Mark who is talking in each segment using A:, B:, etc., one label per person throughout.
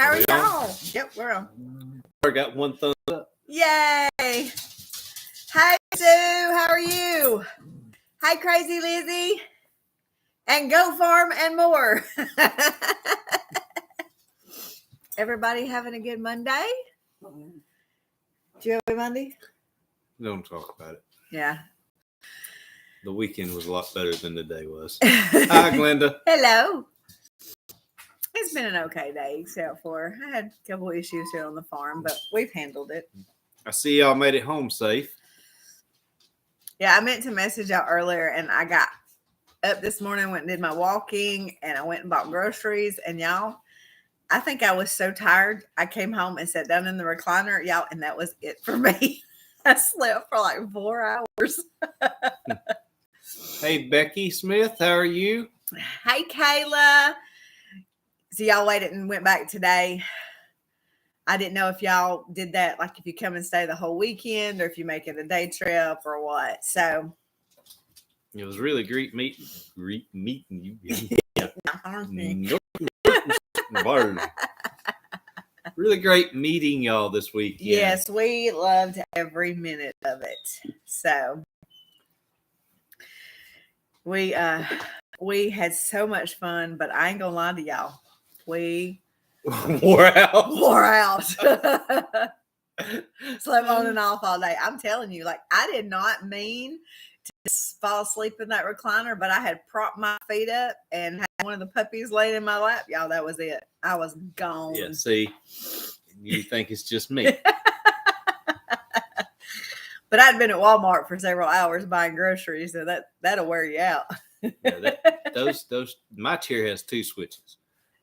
A: How are y'all? Yep, we're on.
B: I got one thumbs up.
A: Yay! Hey, Sue, how are you? Hi, Crazy Lizzie. And Go Farm and more. Everybody having a good Monday? Did you have a Monday?
B: Don't talk about it.
A: Yeah.
B: The weekend was a lot better than the day was. Hi, Glenda.
A: Hello. It's been an okay day, except for I had a couple issues here on the farm, but we've handled it.
B: I see y'all made it home safe.
A: Yeah, I meant to message y'all earlier, and I got up this morning, went and did my walking, and I went and bought groceries. And y'all, I think I was so tired. I came home and sat down in the recliner, y'all, and that was it for me. I slept for like 4 hours.
B: Hey, Becky Smith, how are you?
A: Hey, Kayla. So y'all waited and went back today. I didn't know if y'all did that, like if you come and stay the whole weekend or if you make it a day trip or what. So
B: it was really great meeting you. Really great meeting y'all this weekend.
A: Yes, we loved every minute of it. So we had so much fun, but I ain't gonna lie to y'all. We
B: wore out.
A: Slept on and off all day. I'm telling you, like, I did not mean to fall asleep in that recliner, but I had propped my feet up and had one of the puppies laying in my lap. Y'all, that was it. I was gone.
B: Yeah, see, you think it's just me.
A: But I'd been at Walmart for several hours buying groceries, so that'll wear you out.
B: Yeah, those my chair has two switches.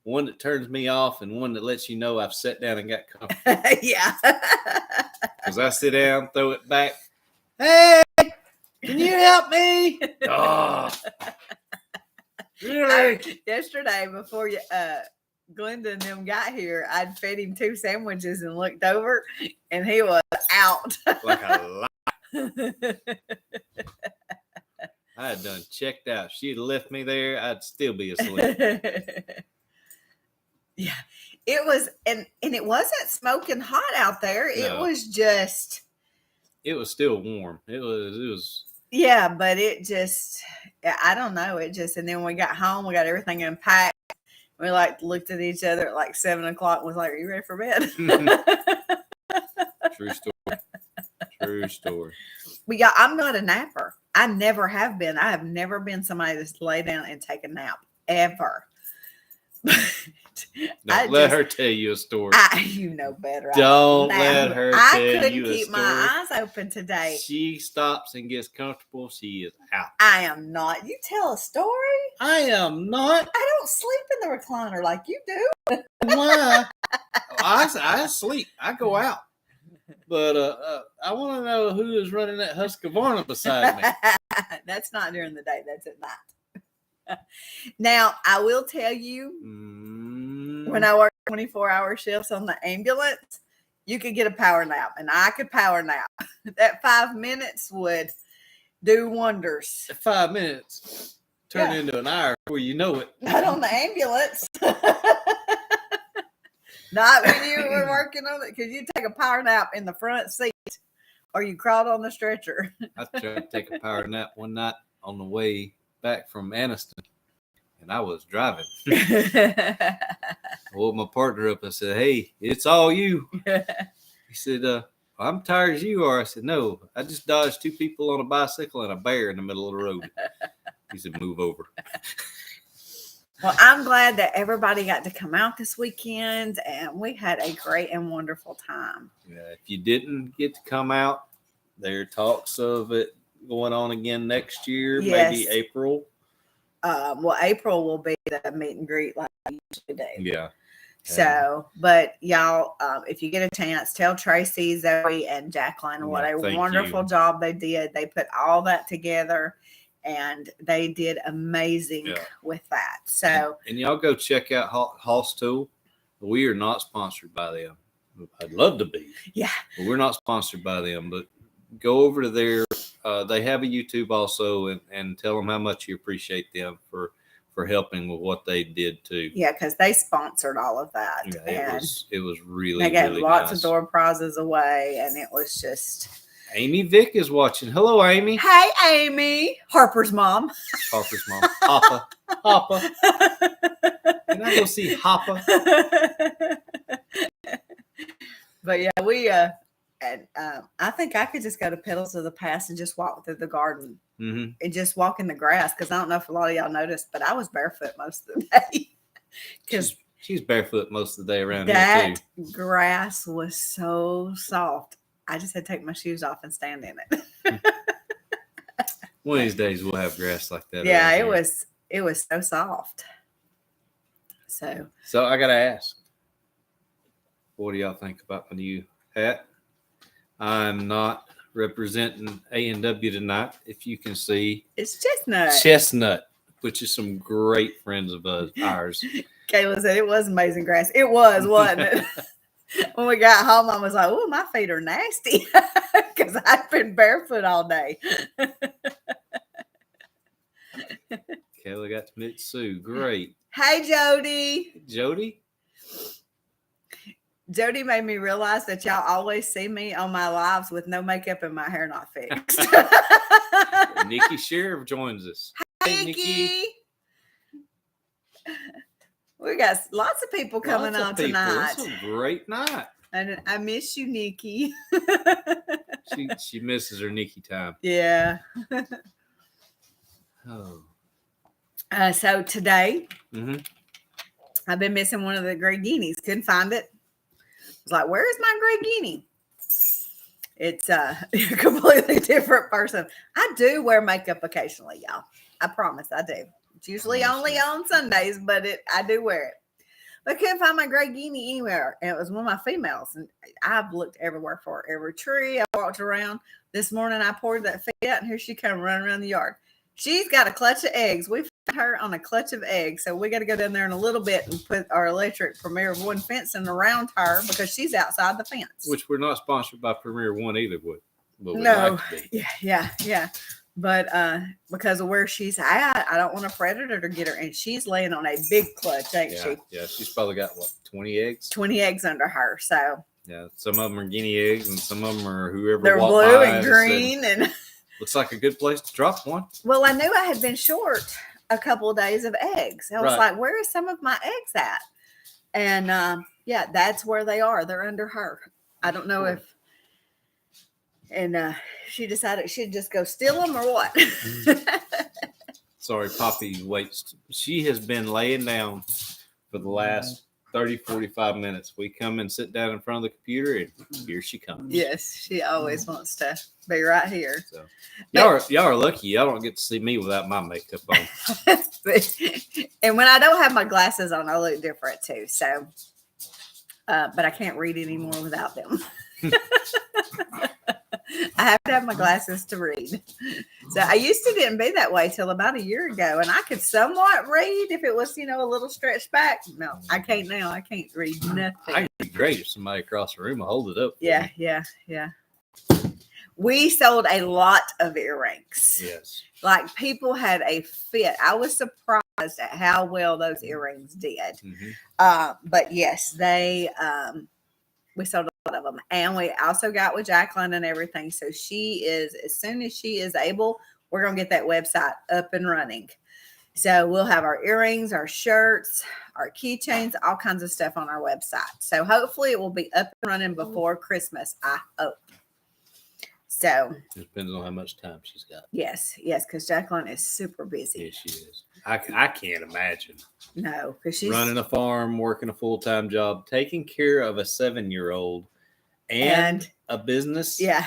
B: One that turns me off and one that lets you know I've sat down and got comfortable.
A: Yeah.
B: Because I sit down, throw it back. Hey, can you help me? Oh, really?
A: Yesterday, before Glenda and them got here, I'd fed him 2 sandwiches and looked over, and he was out.
B: Like a lot. I had done checked out. If she'd left me there, I'd still be asleep.
A: Yeah, it was, and it wasn't smoking hot out there.
B: No.
A: It was just.
B: It was still warm. It was.
A: Yeah, but it just, I don't know. It just, and then when we got home, we got everything unpacked. We looked at each other at 7:00 and was like, "Are you ready for bed?"
B: True story. True story.
A: But yeah, I'm not a napper. I never have been. I have never been somebody that's lay down and take a nap ever.
B: Don't let her tell you a story.
A: You know better.
B: Don't let her tell you a story.
A: I couldn't keep my eyes open today.
B: She stops and gets comfortable. She is out.
A: I am not. You tell a story?
B: I am not.
A: I don't sleep in the recliner like you do.
B: Why? I sleep. I go out. But I want to know who is running that Husqvarna beside me.
A: That's not during the day. That's at night. Now, I will tell you, when I worked 24-hour shifts on the ambulance, you could get a power nap, and I could power nap. That 5 minutes would do wonders.
B: 5 minutes turn into an hour before you know it.
A: Not on the ambulance. Not when you were working on it, because you take a power nap in the front seat, or you crawled on the stretcher.
B: I tried to take a power nap one night on the way back from Anniston, and I was driving. I woke my partner up and said, "Hey, it's all you." He said, "I'm tired as you are." I said, "No, I just dodged 2 people on a bicycle and a bear in the middle of the road." He said, "Move over."
A: Well, I'm glad that everybody got to come out this weekend, and we had a great and wonderful time.
B: Yeah, if you didn't get to come out, there are talks of it going on again next year,
A: yes.
B: Maybe April.
A: Well, April will be the meet and greet like we usually do.
B: Yeah.
A: So, but y'all, if you get a chance, tell Tracy, Zoe, and Jacqueline what a wonderful job they did. They put all that together, and they did amazing with that. So,
B: and y'all go check out Hoss Tool. We are not sponsored by them. I'd love to be.
A: Yeah.
B: But we're not sponsored by them, but go over to their, they have a YouTube also, and tell them how much you appreciate them for for helping with what they did too.
A: Yeah, because they sponsored all of that.
B: Yeah,
A: and
B: it was really,
A: they gave
B: really
A: lots
B: nice.
A: of door prizes away, and it was just.
B: Amy Vick is watching. Hello, Amy.
A: Hey, Amy, Harper's mom.
B: Harper's mom. Hoppa. Can I go see Hoppa?
A: But yeah, we and I think I could just go to Petals of the Past and just walk through the garden
B: Mm-hmm.
A: and just walk in the grass, because I don't know if a lot of y'all noticed, but I was barefoot most of the day because
B: She's barefoot most of the day around here
A: that
B: too.
A: grass was so soft. I just had to take my shoes off and stand in it.
B: One of these days we'll have grass like that.
A: Yeah,
B: around here.
A: it was so soft. So
B: I gotta ask, what do y'all think about my new hat? I'm not representing A&W tonight. If you can see,
A: it's chestnut.
B: Chestnut, which is some great friends of ours.
A: Kayla said it was amazing grass. It was, wasn't it? When we got home, I was like, "Oh, my feet are nasty," because I've been barefoot all day.
B: Kayla got to meet Sue. Great.
A: Hey, Jody.
B: Jody?
A: Jody made me realize that y'all always see me on my lives with no makeup and my hair not fixed.
B: Nikki Sheriff joins us.
A: Hey, Nikki. We got lots of people coming on tonight.
B: It's a great night.
A: And I miss you, Nikki.
B: She misses her Nikki time.
A: Yeah.
B: Oh.
A: So today,
B: Mm-hmm.
A: I've been missing one of the Grey Guineas. Couldn't find it. I was like, "Where's my Grey Guinea?" It's a completely different person. I do wear makeup occasionally, y'all. I promise I do. It's usually only on Sundays, but I do wear it. But I couldn't find my Grey Guinea anywhere. And it was one of my females. And I've looked everywhere for her. Every tree I walked around. This morning I poured that feed out, and here she come running around the yard. She's got a clutch of eggs. We found her on a clutch of eggs. So we got to go down there in a little bit and put our electric Premier One fencing around her because she's outside the fence.
B: Which we're not sponsored by Premier One either, but we'd
A: No.
B: like to be.
A: Yeah. But because of where she's at, I don't want a predator to get her. And she's laying on a big clutch, ain't she?
B: Yeah, she's probably got, 20 eggs?
A: 20 eggs under her. So
B: Yeah, some of them are guinea eggs, and some of them are whoever
A: they're
B: walked
A: blue
B: by
A: and
B: said,
A: green. And
B: looks like a good place to drop one.
A: well, I knew I had been short a couple of days of eggs. I was
B: Right.
A: like, where is some of my eggs at? And yeah, that's where they are. They're under her. I don't know if. And she decided she'd just go steal them or what.
B: Sorry, Poppy waits. She has been laying down for the last 30, 45 minutes. We come and sit down in front of the computer, and here she comes.
A: Yes, she always wants to be right here.
B: So y'all are lucky. Y'all don't get to see me without my makeup on.
A: And when I don't have my glasses on, I look different too. So, but I can't read anymore without them. I have to have my glasses to read. So I used to didn't be that way till about a year ago, and I could somewhat read if it was, a little stretched back. No, I can't now. I can't read nothing.
B: I'd be great if somebody across the room will hold it up. for
A: Yeah. We sold a lot of earrings.
B: me. Yes.
A: Like people had a fit. I was surprised at how well those earrings did.
B: Mm-hmm.
A: But yes, we sold a lot of them. And we also got with Jacqueline and everything. So she is, as soon as she is able, we're going to get that website up and running. So we'll have our earrings, our shirts, our keychains, all kinds of stuff on our website. So hopefully it will be up and running before Christmas, I hope. So
B: It depends on how much time she's got.
A: yes, because Jacqueline is super busy.
B: Yes, she is. I can't imagine
A: No, because she's
B: running a farm, working a full-time job, taking care of a 7-year-old and a business.
A: Yeah.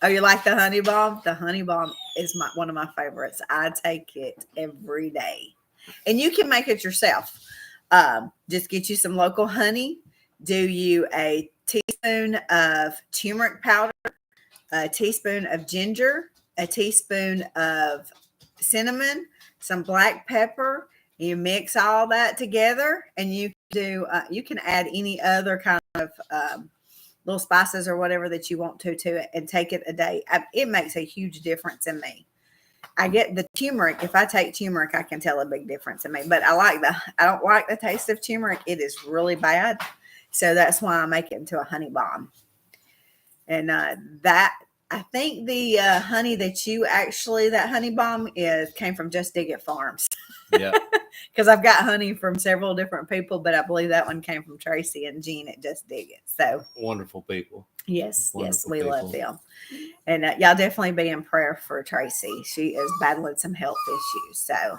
A: Oh, you like the honey bomb? The honey bomb is one of my favorites. I take it every day. And you can make it yourself. Just get you some local honey. Do you a teaspoon of turmeric powder, a teaspoon of ginger, a teaspoon of cinnamon, some black pepper. You mix all that together, and you can add any other kind of little spices or whatever that you want to it, and take it a day. It makes a huge difference in me. I get the turmeric. If I take turmeric, I can tell a big difference in me. But I don't like the taste of turmeric. It is really bad. So that's why I make it into a honey bomb. And that I think the honey that that honey bomb came from Just Dig It Farms.
B: Yeah.
A: Because I've got honey from several different people, but I believe that one came from Tracy and Jean at Just Dig It. So
B: Wonderful people.
A: yes,
B: Wonderful
A: we love
B: people.
A: them. And y'all definitely be in prayer for Tracy. She is battling some health issues. So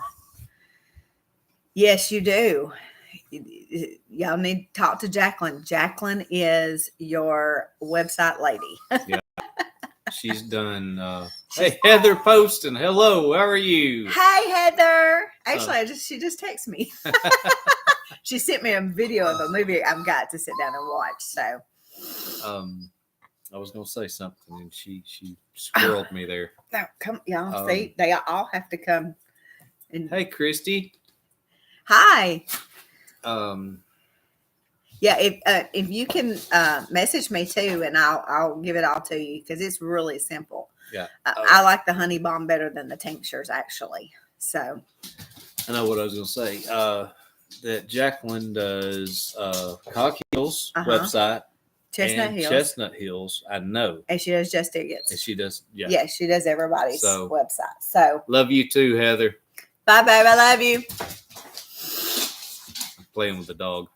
A: yes, you do. Y'all need to talk to Jacqueline. Jacqueline is your website lady.
B: Yeah. She's done. Hey, Heather Poston. Hello. How are you?
A: Hey, Heather. Actually, she just texted me. She sent me a video of a movie I've got to sit down and watch. So,
B: I was gonna say something, and she squirreled me there.
A: no, come, y'all. See, they all have to come. And
B: Hey, Christy.
A: hi.
B: Yeah,
A: if you can message me too, and I'll give it all to you because it's really simple.
B: Yeah,
A: I like the honey bomb better than the tinctures actually. So
B: I know what I was gonna say. That Jacqueline does Cog Hills website,
A: Chestnut
B: and
A: Hills,
B: Chestnut Hills. I know,
A: and she does Just Tickets.
B: and she does. Yeah,
A: Yes, she does everybody's
B: So-
A: website. So
B: love you too, Heather.
A: bye, babe. I love you.
B: I'm playing with the dog.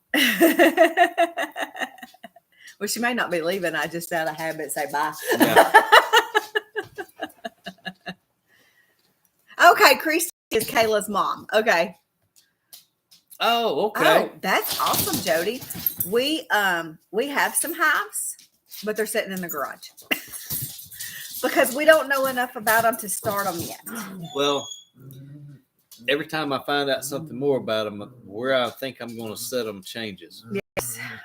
A: Well, she may not be leaving. I just out of habit say bye.
B: Yeah.
A: Okay, Christy is Kayla's mom. Okay.
B: Oh, okay.
A: Oh, that's awesome, Jody. We have some hives, but they're sitting in the garage because we don't know enough about them to start them yet.
B: Well, every time I find out something more about them, where I think I'm going to set them changes.
A: Yes.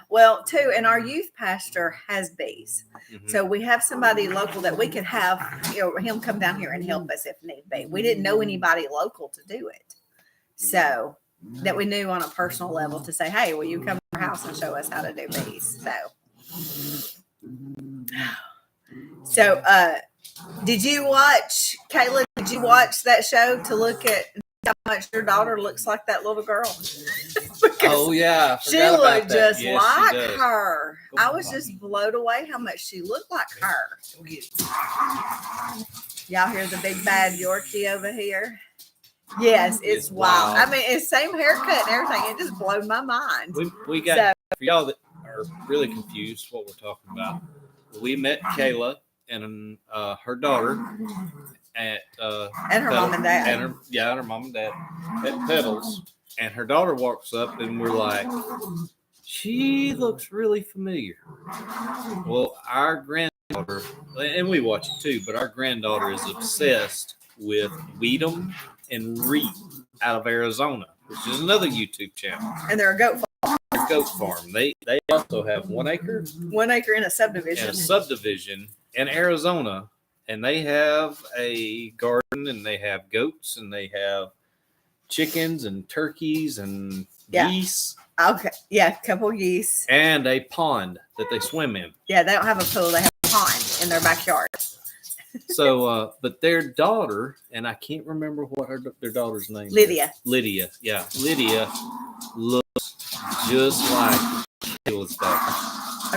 A: Well, too, and our youth pastor has bees.
B: Mhm.
A: So we have somebody local that we could have, him come down here and help us if need be. We didn't know anybody local to do it. So that we knew on a personal level to say, hey, will you come to our house and show us how to do bees? So did you watch, Kayla, did you watch that show to look at how much your daughter looks like that little girl?
B: Oh, yeah. I
A: She
B: forgot about
A: looked
B: that.
A: just
B: Yes, she
A: like
B: does.
A: her.
B: Go
A: I
B: on,
A: was
B: Bobby.
A: just blown away how much she looked like her.
B: Go get it.
A: Y'all hear the big bad Yorkie over here? Yes, it's
B: It's
A: wild.
B: wild.
A: I mean, it's same haircut and everything. It just blew my mind.
B: We got, for y'all that are really confused what we're talking about, we met Kayla and her daughter at
A: And her mom and dad.
B: and her mom and dad at Pedals, and her daughter walks up and we're like, she looks really familiar. Well, our granddaughter, and we watch it too, but our granddaughter is obsessed with Weedham and Reap out of Arizona, which is another YouTube channel.
A: And they're a goat farm,
B: Goat Farm. They also have 1 acre
A: 1 acre in a
B: and
A: subdivision.
B: a subdivision in Arizona, and they have a garden, and they have goats, and they have chickens and turkeys and
A: Yeah.
B: geese,
A: Okay. Yeah, a couple geese.
B: and a pond that they swim in.
A: Yeah, they don't have a pool. They have a pond in their backyard.
B: So, but their daughter, and I can't remember what their daughter's name
A: Lydia.
B: is. Lydia. Yeah. Lydia looks just like Kayla's daughter.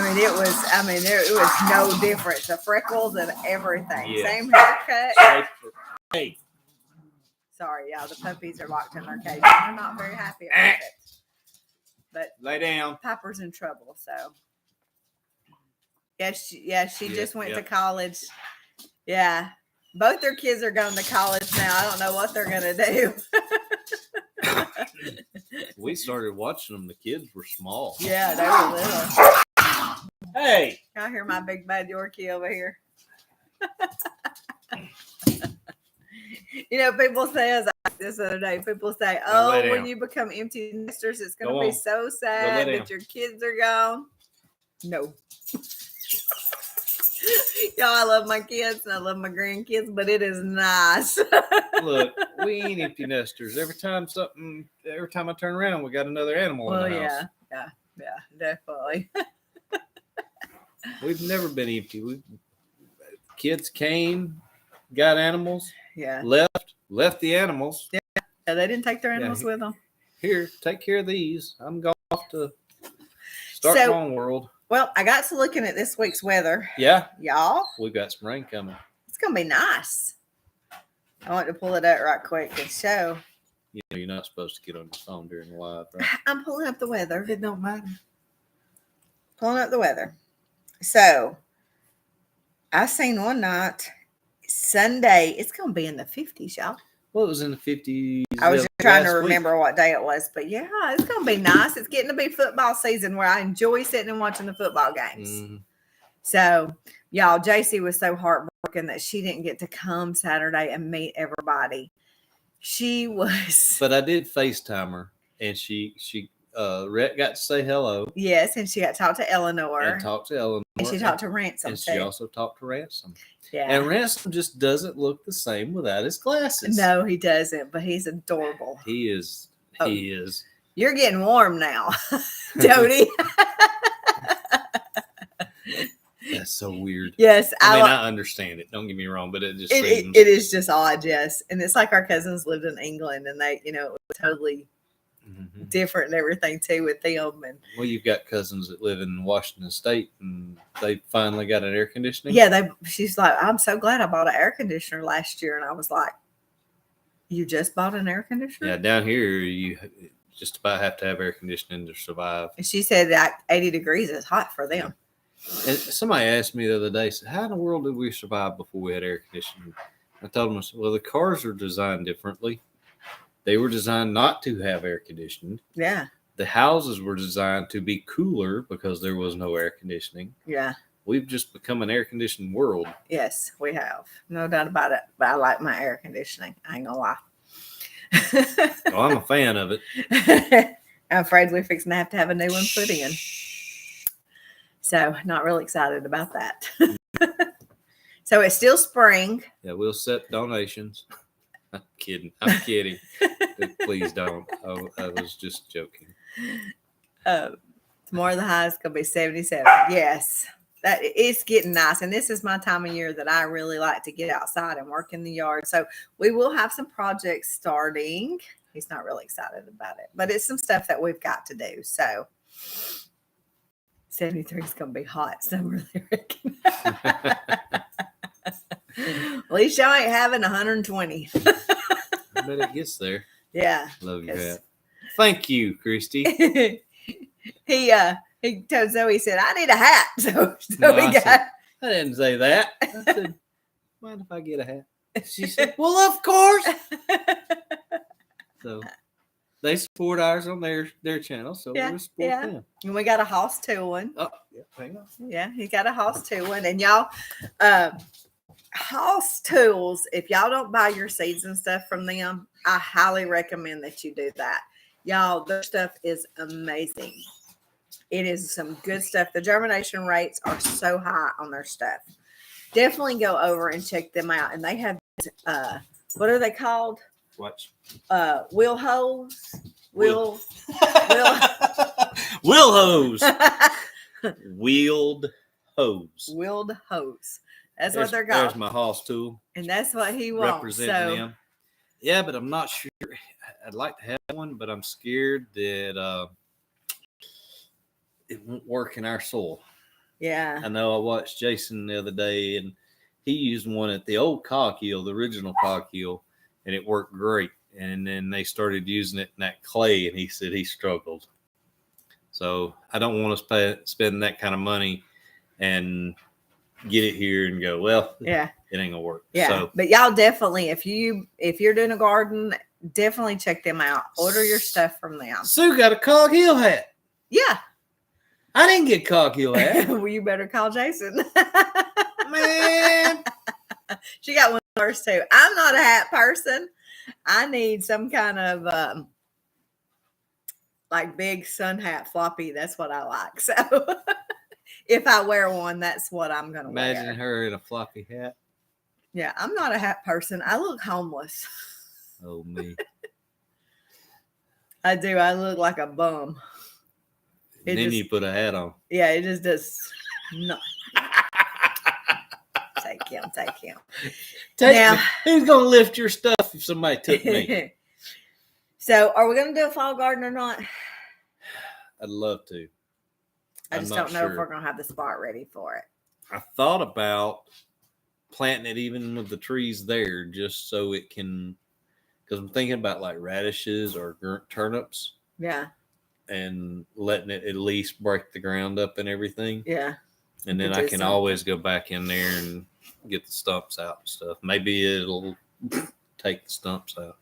A: I mean, it was no difference. The freckles and everything.
B: Yeah.
A: Same haircut.
B: Hey.
A: Sorry, y'all. The puppies are locked in their cage. They're not very happy about it. But
B: Lay down.
A: Piper's in trouble, so. She just went to
B: yeah.
A: college. Yeah. Both their kids are going to college now. I don't know what they're going to do.
B: We started watching them. The kids were small.
A: Yeah, they were little.
B: Hey.
A: I hear my big bad Yorkie over here. People say, as I said this other day, people say,
B: Now lay
A: when
B: down.
A: you become empty nesters, it's going
B: Go
A: to be
B: on.
A: so sad
B: lay down.
A: that your kids are gone. No. Y'all, I love my kids and I love my grandkids, but it is nice.
B: Look, we ain't empty nesters. Every time I turn around, we got another animal
A: Well,
B: in the house.
A: yeah, definitely.
B: We've never been empty. Kids came, got animals,
A: Yeah.
B: Left the animals.
A: Yeah, they didn't take their animals
B: Yeah.
A: with them.
B: Here, take care of these. I'm going off to start my own world.
A: Well, I got to looking at this week's weather.
B: Yeah.
A: Y'all,
B: We've got some rain coming.
A: it's going to be nice. I want to pull it up right quick and show.
B: You know, you're not supposed to get on your phone during the live, right?
A: I'm pulling up the weather.
B: It don't matter.
A: Pulling up the weather. So, I seen one night, Sunday, it's going to be in the 50s, y'all.
B: Well, it was in the 50s.
A: I was just trying to remember what day it was. But yeah, it's going to be nice. It's getting to be football season where I enjoy sitting and watching the football games.
B: Mm-hmm.
A: So, y'all, JC was so heartbroken that she didn't get to come Saturday and meet everybody. She was.
B: But I did FaceTime her, and she Rhett got to say hello.
A: Yes, and she got to talk to Eleanor.
B: And talked to Eleanor.
A: And she talked to Ransom.
B: And she also talked to Ransom.
A: Yeah.
B: And Ransom just doesn't look the same without his glasses.
A: No, he doesn't, but he's adorable.
B: He is.
A: Oh.
B: He is.
A: You're getting warm now, Jody.
B: That's so weird.
A: Yes.
B: I understand it. Don't get me wrong, but it just seems...
A: it is just odd, yes. And it's like our cousins lived in England and they, it was totally different and everything too with them. And
B: well, you've got cousins that live in Washington State and they finally got an air conditioning.
A: Yeah, she's like, I'm so glad I bought an air conditioner last year. And I was like, you just bought an air conditioner?
B: Yeah, down here you just about have to have air conditioning to survive.
A: And she said that 80 degrees is hot for them.
B: And somebody asked me the other day, said, how in the world did we survive before we had air conditioning? I told them, well, the cars are designed differently. They were designed not to have air conditioning.
A: Yeah.
B: The houses were designed to be cooler because there was no air conditioning.
A: Yeah.
B: We've just become an air conditioned world.
A: Yes, we have. No doubt about it. But I like my air conditioning. I ain't gonna lie.
B: Well, I'm a fan of it.
A: I'm afraid we're fixing to have a new one put in. So not really excited about that. So it's still spring.
B: Yeah, we'll accept donations. I'm kidding. I'm kidding. Please don't. I was just joking.
A: Tomorrow the high is going to be 77. Yes. It's getting nice. And this is my time of year that I really like to get outside and work in the yard. So we will have some projects starting. He's not really excited about it, but it's some stuff that we've got to do. So 73 is going to be hot summer, they reckon. At least y'all ain't having 120.
B: I bet it gets there.
A: Yeah.
B: Love your hat. Thank you, Christy.
A: He told Zoe, he said, I need a hat. So
B: No,
A: we got.
B: I didn't say that. I said, mind if I get a hat? She said, well, of course. So they support ours on their channel, so we'll support them.
A: And we got a Hoss Tooling.
B: Oh, yeah, hang on.
A: Yeah, he got a Hoss Tooling. And y'all, Hoss Tools, if y'all don't buy your seeds and stuff from them, I highly recommend that you do that. Y'all, their stuff is amazing. It is some good stuff. The germination rates are so high on their stuff. Definitely go over and check them out. And they have, what are they called?
B: Watch.
A: Wheel hose. Wheel
B: hose. Wheeled hose.
A: Wheeled hose. That's what they're called.
B: There's my Hoss tool.
A: And that's what he wants.
B: Representing them. Yeah, but I'm not sure. I'd like to have one, but I'm scared that it won't work in our soil.
A: Yeah.
B: I know I watched Jason the other day, and he used one at the old Coghill, the original Coghill, and it worked great. And then they started using it in that clay, and he said he struggled. So I don't want to spend that kind of money and get it here and go, well,
A: yeah,
B: it ain't gonna work.
A: Yeah.
B: So,
A: but y'all definitely, if you're doing a garden, definitely check them out. Order your stuff from them.
B: Sue got a Coghill hat.
A: Yeah.
B: I didn't get Coghill hat.
A: Well, you better call Jason.
B: Man.
A: She got one of hers too. I'm not a hat person. I need some kind of like big sun hat floppy. That's what I like. So if I wear one, that's what I'm going to wear.
B: Imagine her in a floppy hat.
A: Yeah, I'm not a hat person. I look homeless.
B: Oh, me.
A: I do. I look like a bum.
B: And then you put a hat on.
A: Yeah, it just does not. So Take him.
B: Take
A: Now-
B: me. Who's gonna lift your stuff if somebody took me?
A: So, are we going to do a fall garden or not?
B: I'd love to.
A: I
B: I'm
A: just
B: not
A: don't know if
B: sure.
A: we're going to have the spot ready for it.
B: I thought about planting it even with the trees there, just so it can. Because I'm thinking about like radishes or turnips,
A: Yeah,
B: and letting it at least break the ground up and everything,
A: yeah.
B: and then
A: could
B: I
A: do
B: can
A: something.
B: always go back in there and get the stumps out and stuff. Maybe it'll take the stumps out.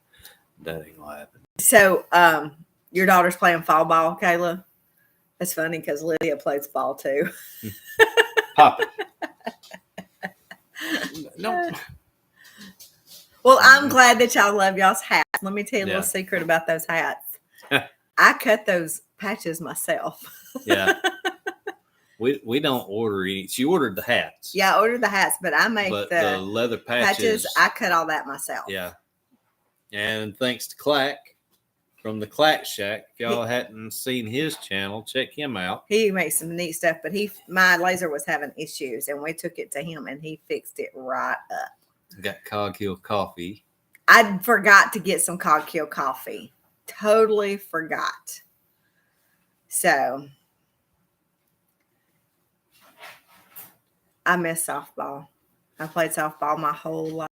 B: That ain't gonna happen.
A: So, your daughter's playing fall ball, Kayla? That's funny because Lydia plays ball too.
B: Pop it. No.
A: Well, I'm glad that y'all love y'all's hats. Let me tell you a
B: Yeah.
A: little secret about those hats. I cut those patches myself.
B: Yeah. We don't order any. She ordered the hats.
A: Yeah, I ordered the hats, but I make
B: But the
A: the
B: leather
A: patches.
B: patches.
A: I cut all that myself.
B: Yeah. And thanks to Clack from the Clack Shack. If y'all hadn't seen his channel, check him out.
A: He makes some neat stuff, but my laser was having issues, and we took it to him, and he fixed it right up.
B: Got Cog Hill coffee.
A: I forgot to get some Cogkill coffee. Totally forgot. So I miss softball. I played softball my whole life,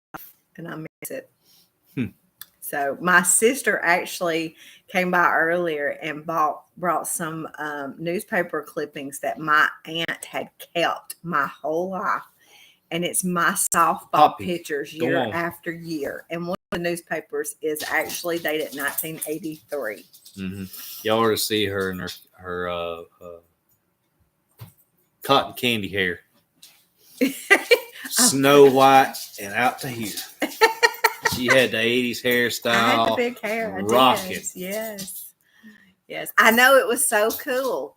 A: and I miss it. So my sister actually came by earlier and brought some newspaper clippings that my aunt had kept my whole life. And it's my softball
B: Poppy,
A: pictures
B: go
A: year
B: on.
A: after year. And one of the newspapers is actually dated 1983.
B: Y'all ought to see her in her cotton candy hair. Snow White and out to here. She had the 80s hairstyle.
A: I had the big hair. I
B: rocking.
A: did. Yes. I know, it was so cool.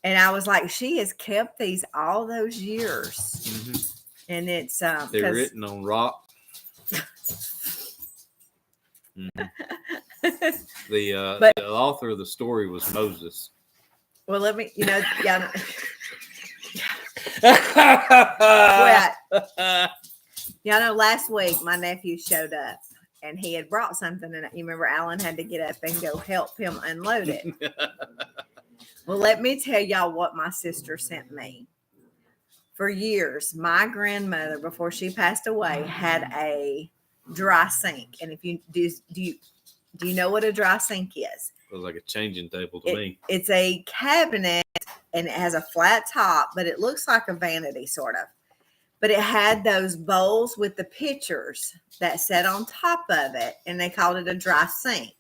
A: And I was like, she has kept these all those years.
B: Mhm.
A: And it's
B: They're
A: 'cause-
B: written on rock. Mhm.
A: But-
B: The author of the story was Moses.
A: well, let me, y'all know,
B: yeah.
A: y'all know last week my nephew showed up and he had brought something, and you remember Alan had to get up and go help him unload it. Well, let me tell y'all what my sister sent me. For years, my grandmother, before she passed away, had a dry sink. And if you do you know what a dry sink is?
B: It was like a changing table to me.
A: It's a cabinet, and it has a flat top, but it looks like a vanity sort of. But it had those bowls with the pitchers that sat on top of it, and they called it a dry sink.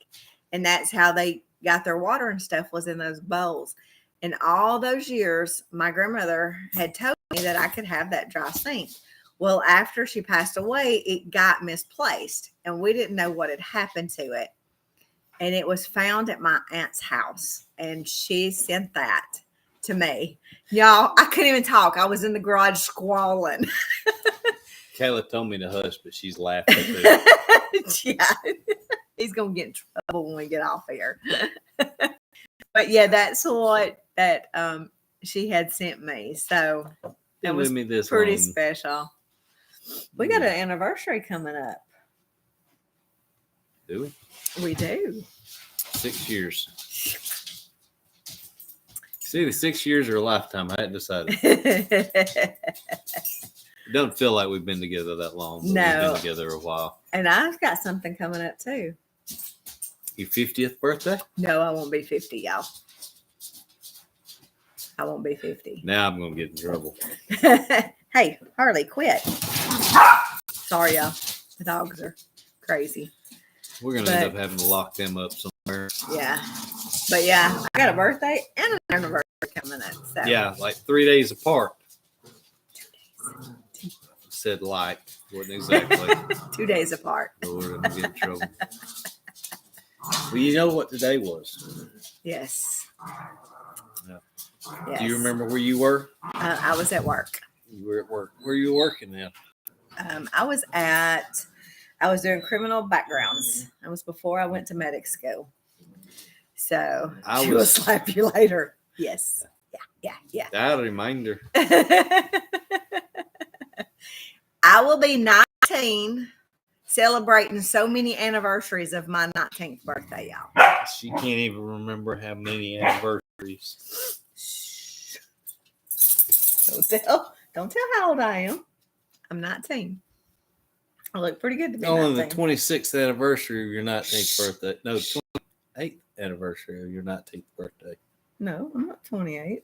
A: And that's how they got their water and stuff, was in those bowls. And all those years, my grandmother had told me that I could have that dry sink. Well, after she passed away, it got misplaced, and we didn't know what had happened to it. And it was found at my aunt's house, and she sent that to me. Y'all, I couldn't even talk. I was in the garage squalling.
B: Kayla told me to hush, but she's laughing too.
A: Yeah. He's going to get in trouble when we get off here. But yeah, that's what that she had sent me. So that
B: Been
A: was
B: with me this
A: pretty
B: long.
A: special. We got an anniversary coming up.
B: Do we?
A: We do.
B: 6 years. See, the 6 years are a lifetime. I hadn't decided. It doesn't feel like we've been together that long, but we've
A: No.
B: been together a while.
A: And I've got something coming up too.
B: Your 50th birthday?
A: No, I won't be 50, y'all. I won't be 50.
B: Now I'm going to get in trouble.
A: Hey, Harley, quit. Sorry, y'all. The dogs are crazy.
B: We're going to end up having to lock them up somewhere.
A: Yeah. But yeah, I got a birthday and an anniversary coming up. So
B: Yeah, like 3 days apart. Said like, wasn't exactly.
A: 2 days apart.
B: But we're going to get in trouble. Well, you know what today was.
A: Yes.
B: Yeah.
A: Yes.
B: Do you remember where you were?
A: I was at work.
B: You were at work. Where are you working now?
A: I was doing criminal backgrounds. That was before I went to medic school. So
B: I
A: she will
B: was-
A: slap you later. Yes. Yeah.
B: That reminder.
A: I will be 19, celebrating so many anniversaries of my 19th birthday, y'all.
B: She can't even remember how many anniversaries.
A: Shh. Don't tell how old I am. I'm 19. I look pretty good to be
B: On the
A: 19.
B: 26th anniversary of your 19th birthday. No, 28th anniversary of your 19th birthday.
A: No, I'm not 28.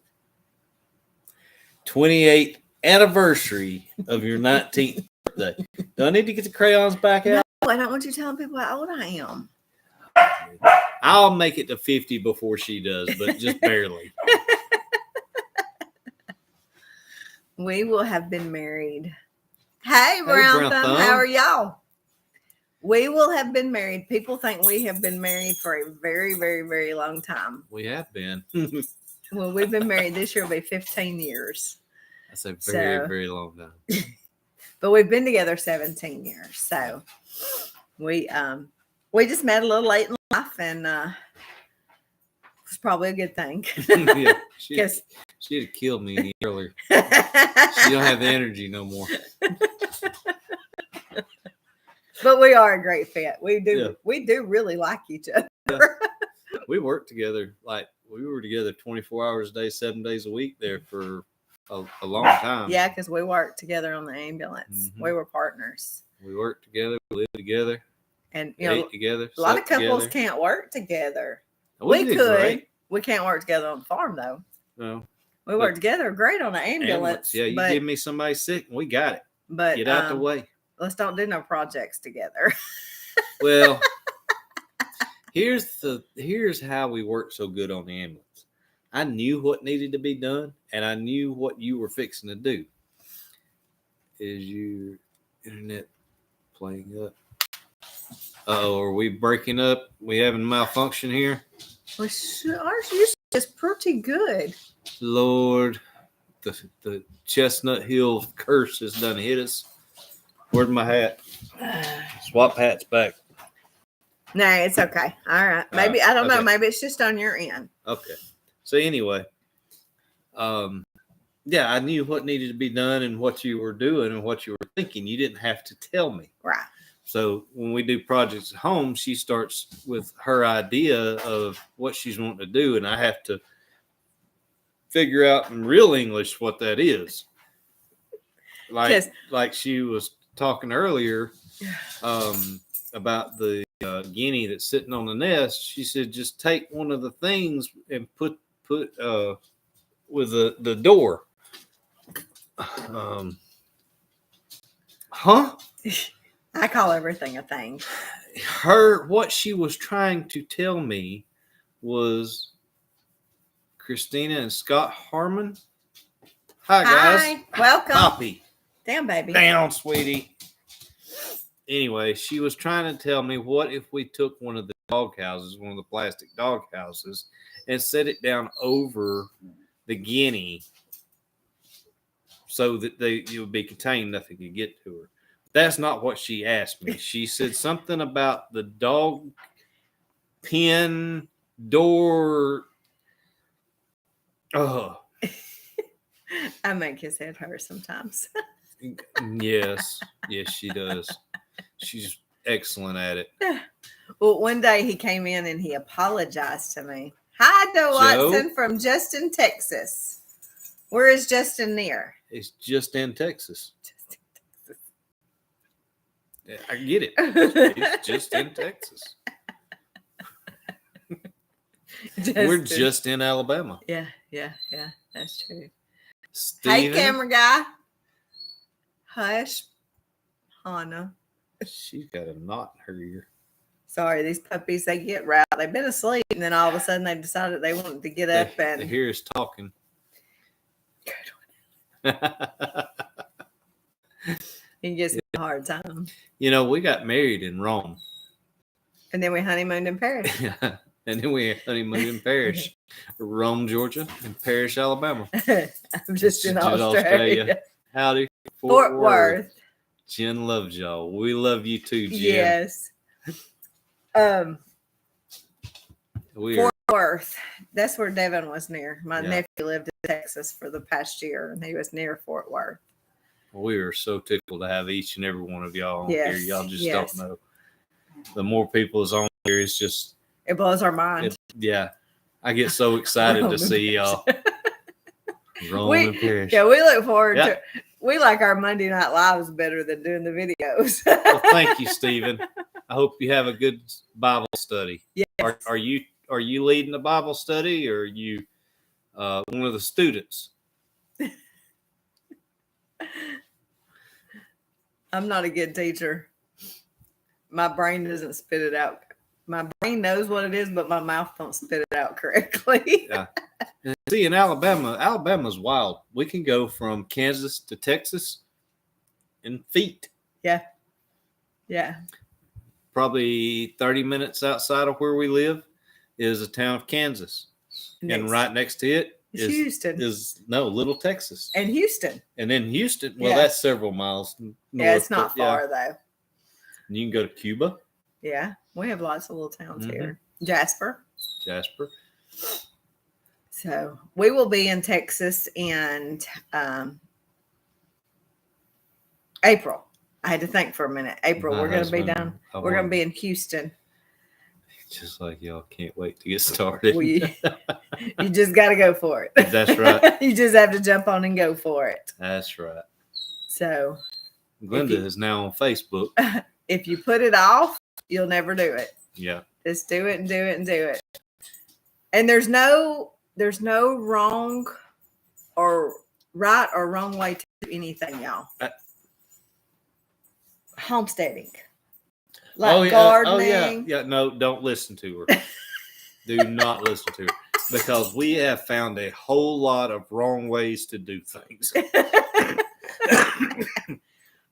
B: 28th anniversary of your 19th birthday. Do I need to get the crayons back out?
A: No, I don't want you telling people how old I am.
B: I'll make it to 50 before she does, but just barely.
A: We will have been married. Hey, Brown Thumb, how are y'all? We will have been married. People think we have been married for a very, very, very long time.
B: We have been.
A: Well, we've been married this year will be 15 years.
B: That's a very, very long time.
A: But we've been together 17 years. So we just met a little late in life, and it was probably a good thing.
B: Yeah, she'd have killed me earlier. She don't have the energy no more.
A: But we are a great fit. We do really like each other.
B: Yeah. We worked together, like we were together 24 hours a day, 7 days a week there for a long time.
A: Yeah, because we worked together on the ambulance.
B: Mhm.
A: We were partners.
B: We worked together, we lived together,
A: And
B: ate together.
A: a lot of
B: slept
A: couples
B: together.
A: can't work together.
B: We
A: We
B: did
A: could.
B: great.
A: We can't work together on the farm though.
B: No,
A: We worked together great on the ambulance.
B: yeah, you
A: but,
B: give me somebody sick, and we got it.
A: but
B: Get out the way.
A: let's don't do no projects together.
B: Well, here's how we worked so good on the ambulance. I knew what needed to be done, and I knew what you were fixing to do. Is your internet playing up? Oh, are we breaking up? We having malfunction here?
A: Well, ours usually is pretty good.
B: Lord, the Chestnut Hill curse has done hit us. Where's my hat? Swap hats back.
A: No, it's okay. All right. Maybe I don't know.
B: Okay.
A: Maybe it's just on your end.
B: Okay. So anyway, yeah, I knew what needed to be done and what you were doing and what you were thinking. You didn't have to tell me.
A: Right.
B: So when we do projects at home, she starts with her idea of what she's wanting to do, and I have to figure out in real English what that is. Like she was talking earlier about the guinea that's sitting on the nest. She said, just take one of the things and put with the door. Huh?
A: I call everything a thing.
B: What she was trying to tell me was Christina and Scott Harmon. Hi guys.
A: Hi. Welcome.
B: Poppy.
A: Damn, baby.
B: Down, sweetie. Anyway, she was trying to tell me, what if we took one of the dog houses, one of the plastic dog houses, and set it down over the guinea so that it would be contained, nothing could get to her. That's not what she asked me. She said something about the dog pen door. Oh,
A: I make his head hurt sometimes.
B: yes, she does. She's excellent at it.
A: Well, one day he came in and he apologized to me. Hi, Joe Watson from Justin, Texas. Where is Justin near?
B: It's just in Texas. Yeah, I get it. It's just in Texas. We're just in Alabama.
A: Yeah, that's true.
B: Steven,
A: hey, camera guy. Hush, Hannah.
B: She's got a knot in her ear.
A: Sorry, these puppies, they get right. They've been asleep, and then all of a sudden they decided they wanted to get up and
B: they hear us talking.
A: He gives me a hard time.
B: You know, we got married in Rome.
A: And then we honeymooned in Paris.
B: And then we honeymooned in Paris. Rome, Georgia, and Paris, Alabama.
A: I'm just in Australia.
B: Howdy.
A: Fort Worth.
B: Jen loves y'all. We love you too, Jen.
A: Yes. Fort Worth. That's where Devin was near. My nephew lived in Texas for the past year, and he was near Fort Worth.
B: We are so tickled to have each and every one of y'all on here.
A: Yes,
B: Y'all just
A: yes.
B: don't know. The more people is on here, it's just
A: It blows our mind.
B: yeah. I get so excited to
A: Roman
B: see y'all. Roman Parish.
A: Yeah, we look forward
B: Yeah.
A: to. We like our Monday Night Lives better than doing the videos.
B: Well, thank you, Stephen. I hope you have a good Bible study.
A: Yes.
B: Are you leading the Bible study, or are you one of the students?
A: I'm not a good teacher. My brain doesn't spit it out. My brain knows what it is, but my mouth don't spit it out correctly.
B: Yeah. See, in Alabama's wild. We can go from Kansas to Texas in feet.
A: Yeah.
B: Probably 30 minutes outside of where we live is the town of Kansas. And right next to it
A: is Houston.
B: Little Texas.
A: And Houston.
B: And then Houston, well,
A: Yeah.
B: that's several miles north.
A: Yeah, it's not
B: but,
A: far though.
B: And you can go to Cuba,
A: Yeah, we have lots of little towns
B: Mhm.
A: here. Jasper. So we will be in Texas in April. I had to think for a minute. April,
B: My
A: we're going to be
B: husband,
A: down.
B: I
A: We're going to
B: want-
A: be in Houston.
B: Just like y'all can't wait to get started.
A: You just got to go for it.
B: That's right.
A: You just have to jump on and go for it.
B: That's right.
A: So
B: Glenda is now on Facebook.
A: if you put it off, you'll never do it.
B: Yeah.
A: Just do it and do it and do it. And there's no wrong or right or wrong way to do anything, y'all. Homesteading. Like gardening.
B: Yeah. No, don't listen to her. Do not listen to her. Because we have found a whole lot of wrong ways to do things.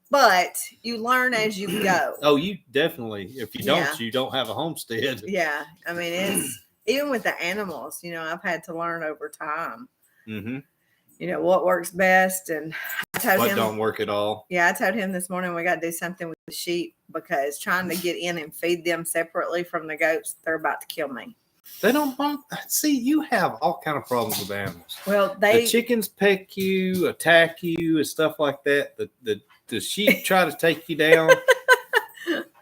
A: But you learn as you go.
B: Oh, you definitely. If you don't,
A: Yeah.
B: you don't have a homestead.
A: Yeah. I mean, it's even with the animals, I've had to learn over time,
B: Mm-hmm.
A: What works best. And I told
B: What
A: him,
B: don't work at all.
A: yeah, I told him this morning we got to do something with the sheep because trying to get in and feed them separately from the goats, they're about to kill me.
B: They don't want. See, you have all kind of problems with animals.
A: Well,
B: The chickens peck you, attack you, and stuff like that. The sheep try to take you down.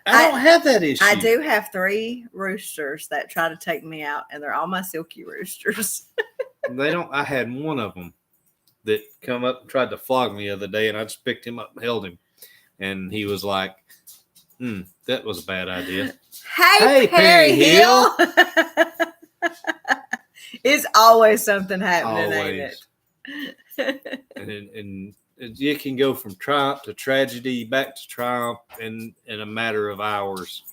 B: I don't have that issue.
A: I do have 3 roosters that try to take me out, and they're all my silky roosters.
B: They don't. I had one of them that come up and tried to flog me the other day, and I just picked him up and held him, and he was like, "That was a bad idea."
A: Hey, Perry Hill. It's always something happening, ain't it?
B: and you can go from triumph to tragedy, back to triumph in a matter of hours.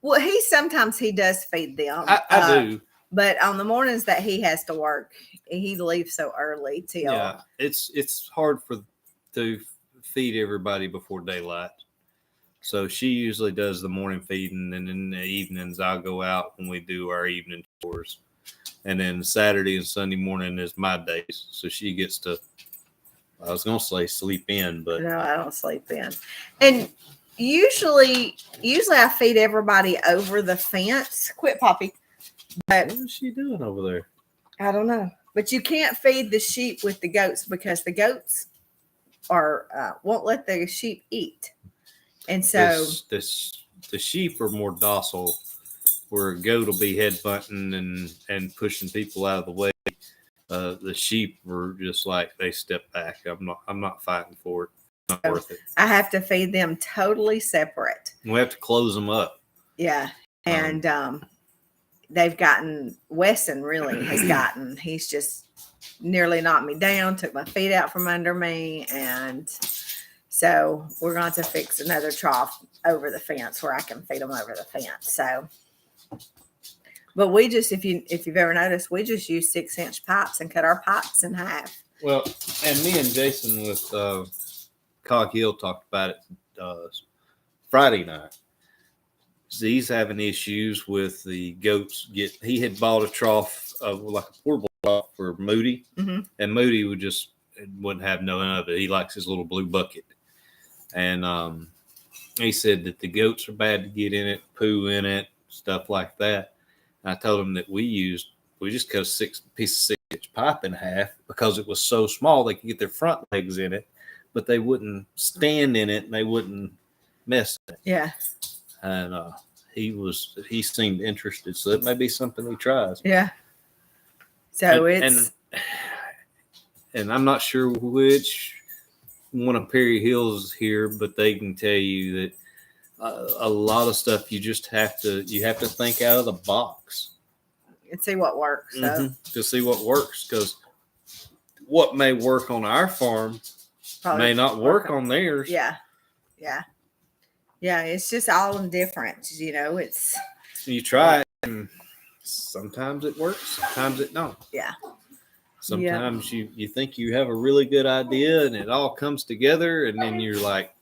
A: Well, sometimes he does feed them.
B: I do.
A: But on the mornings that he has to work, he leaves so early till.
B: Yeah, it's hard to feed everybody before daylight. So she usually does the morning feeding, and in the evenings I'll go out when we do our evening chores. And then Saturday and Sunday morning is my days. So she gets to, I was going to say sleep in, but
A: No, I don't sleep in. And usually I feed everybody over the fence. Quit, Poppy. But
B: what is she doing over there?
A: I don't know. But you can't feed the sheep with the goats because the goats won't let the sheep eat. And so
B: the sheep are more docile, where a goat will be headbutting and pushing people out of the way. The sheep were just like, they step back. I'm not fighting for it. It's not worth it.
A: I have to feed them totally separate.
B: We have to close them up.
A: Yeah. And they've gotten, Wesson really has gotten, he's just nearly knocked me down, took my feet out from under me. And so we're going to fix another trough over the fence where I can feed them over the fence. So, but we just, if you've ever noticed, we just use 6-inch pipes and cut our pipes in half.
B: Well, and me and Jason with Cog Hill talked about it Friday night. So he's having issues with the goats. He had bought a trough of like a portable trough for Moody, and Moody wouldn't have none of it. He likes his little blue bucket, and he said that the goats are bad to get in it, poo in it, stuff like that. And I told him that we just cut a piece of 6-inch pipe in half because it was so small they could get their front legs in it, but they wouldn't stand in it and they wouldn't mess it.
A: Yeah.
B: And he seemed interested, so it may be something he tries.
A: Yeah. So
B: and I'm not sure which one of Perry Hill's is here, but they can tell you that a lot of stuff you have to think out of the box
A: and see what works. So
B: to see what works, because what may work on our farm may not work on theirs.
A: Yeah. It's just all different. It's
B: you try it, and sometimes it works, sometimes it don't.
A: Yeah.
B: Sometimes you think you have a really good idea and it all comes together, and then you're like,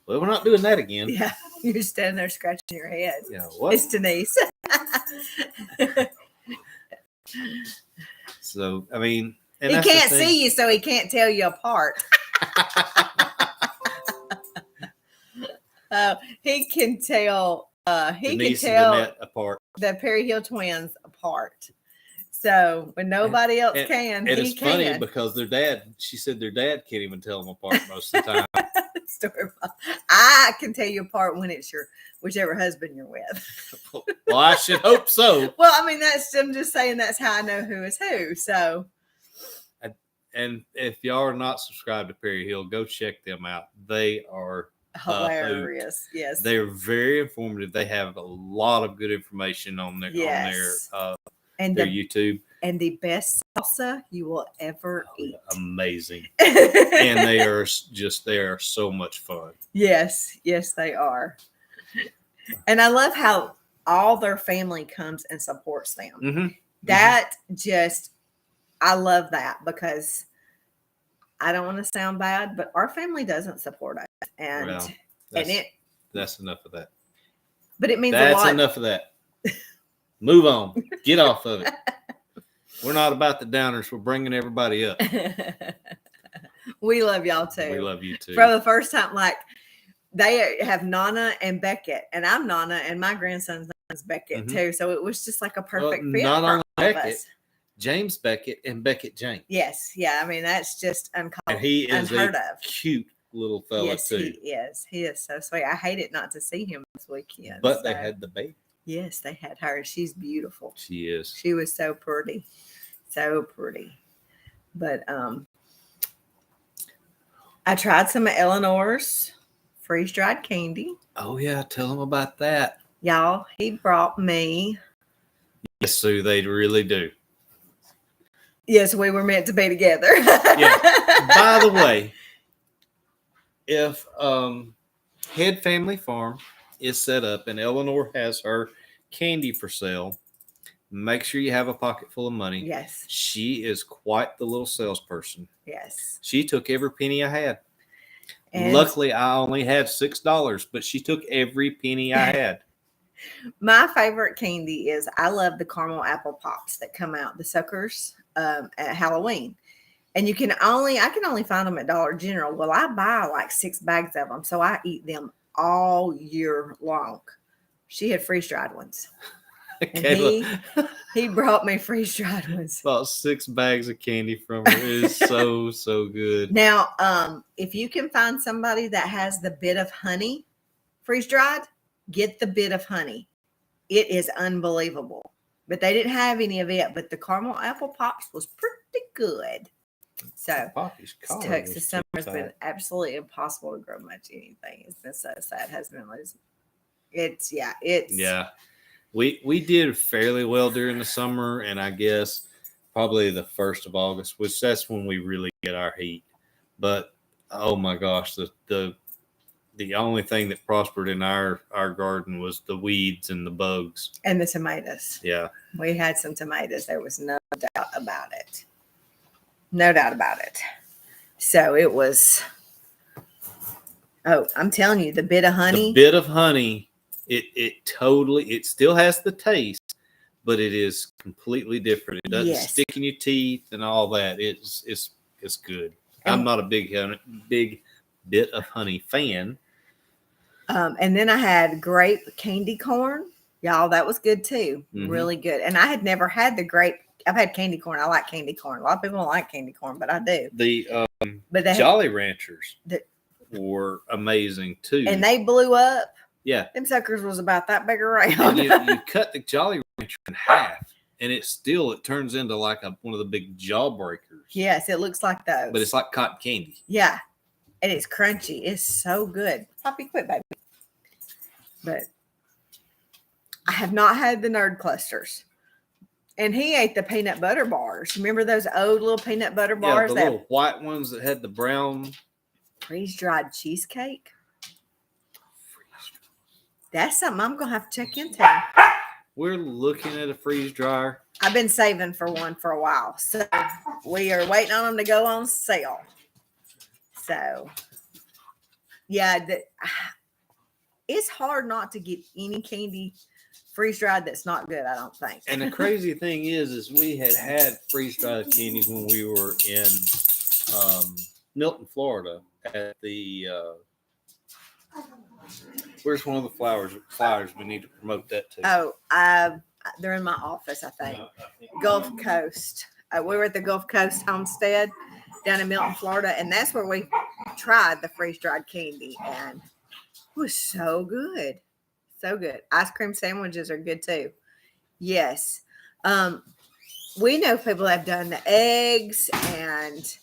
B: well, we're not doing that again.
A: Yeah. You're standing there scratching your head.
B: Yeah, what?
A: It's Denise.
B: So, I mean, and
A: he
B: that's the
A: can't
B: thing.
A: see you, so he can't tell you apart. He can tell. He
B: Denise
A: can tell
B: and Annette apart.
A: the Perry Hill twins apart. So when nobody else can,
B: and
A: he
B: it's
A: can.
B: funny because she said their dad can't even tell them apart most of the time.
A: I can tell you apart when it's whichever husband you're with.
B: Well, I should hope so.
A: Well, I mean, I'm just saying that's how I know who is who. So,
B: and if y'all are not subscribed to Perry Hill, go check them out. They are
A: hilarious. Yes,
B: they're very informative. They have a lot of good information on their YouTube.
A: And the best salsa you will ever eat.
B: Amazing. And they are so much fun.
A: Yes, they are. And I love how all their family comes and supports them.
B: Mm-hmm.
A: That I love that, because I don't want to sound bad, but our family doesn't support us. And
B: that's enough of that.
A: But it means
B: that's
A: a lot.
B: Enough of that. Move on. Get off of it. We're not about the downers. We're bringing everybody up.
A: We love y'all too.
B: We love you too.
A: For the first time, like, they have Nana and Beckett, and I'm Nana, and my grandson's name is Beckett too. So it was just like a perfect fit
B: not
A: for
B: only
A: all of
B: Beckett,
A: us.
B: James Beckett and Beckett James.
A: Yes, yeah. I mean, that's just unheard
B: And he is
A: of.
B: Cute little fella
A: Yes,
B: too.
A: he is. He is so sweet. I hated not to see him this weekend.
B: But they had the baby.
A: Yes, they had her. She's beautiful.
B: She is.
A: She was so pretty. So pretty. But I tried some of Eleanor's freeze-dried candy.
B: Oh yeah, tell them about that.
A: Y'all, he brought me.
B: Yes, Sue, they really do.
A: Yes, we were meant to be together.
B: Yeah. By the way, if Head Family Farm is set up and Eleanor has her candy for sale, make sure you have a pocket full of money.
A: Yes.
B: She is quite the little salesperson.
A: Yes.
B: She took every penny I had.
A: And
B: luckily, I only had $6, but she took every penny I had.
A: My favorite candy is, I love the caramel apple pops that come out, the suckers, at Halloween. And I can only find them at Dollar General. Well, I buy like 6 bags of them, so I eat them all year long. She had freeze-dried ones. And he brought me freeze-dried ones.
B: About 6 bags of candy from her. It is so good.
A: Now, if you can find somebody that has the bit of honey freeze-dried, get the bit of honey. It is unbelievable. But they didn't have any of it. But the caramel apple pops was pretty good. So Texas summer has been absolutely impossible to grow much anything. It's been so sad. Hasn't been losing. Yeah.
B: We did fairly well during the summer, and I guess probably the 1st of August, which that's when we really get our heat. But oh my gosh, the only thing that prospered in our garden was the weeds and the bugs
A: and the tomatoes.
B: Yeah,
A: we had some tomatoes. There was no doubt about it. No doubt about it. So it was. Oh, I'm telling you, the bit of honey.
B: It still has the taste, but it is completely different. It doesn't stick in your teeth and all that. It's good. I'm not a big bit of honey fan.
A: And then I had grape candy corn. Y'all, that was good too. Mm-hmm. Really good. And I had never had the grape I've had candy corn. I like candy corn. A lot of people don't like candy corn, but I do.
B: The
A: But they
B: Jolly Ranchers
A: The-
B: were amazing too.
A: and they blew up.
B: Yeah.
A: Them suckers was about that big
B: And
A: around.
B: you cut the Jolly Rancher in half, and it turns into like one of the big jawbreakers.
A: Yes, it looks like those.
B: But it's like cotton candy.
A: yeah, and it's crunchy. It's so good. Poppy, quit, baby. But I have not had the Nerd Clusters. And he ate the peanut butter bars. Remember those old little peanut butter
B: Yeah,
A: bars?
B: the
A: that
B: little white ones that had the brown.
A: freeze-dried cheesecake? That's something I'm going to have to check into.
B: We're looking at a freeze dryer.
A: I've been saving for one for a while. So we are waiting on them to go on sale. So, yeah, it's hard not to get any candy freeze-dried that's not good, I don't think.
B: And the crazy thing is we had freeze dried candy when we were in Milton, Florida, at the where's one of the flowers we need to promote that to?
A: Oh, they're in my office, I think. Gulf Coast. We were at the Gulf Coast Homestead down in Milton, Florida, and that's where we tried the freeze-dried candy, and it was so good. So good. Ice cream sandwiches are good too. Yes. We know people have done the eggs and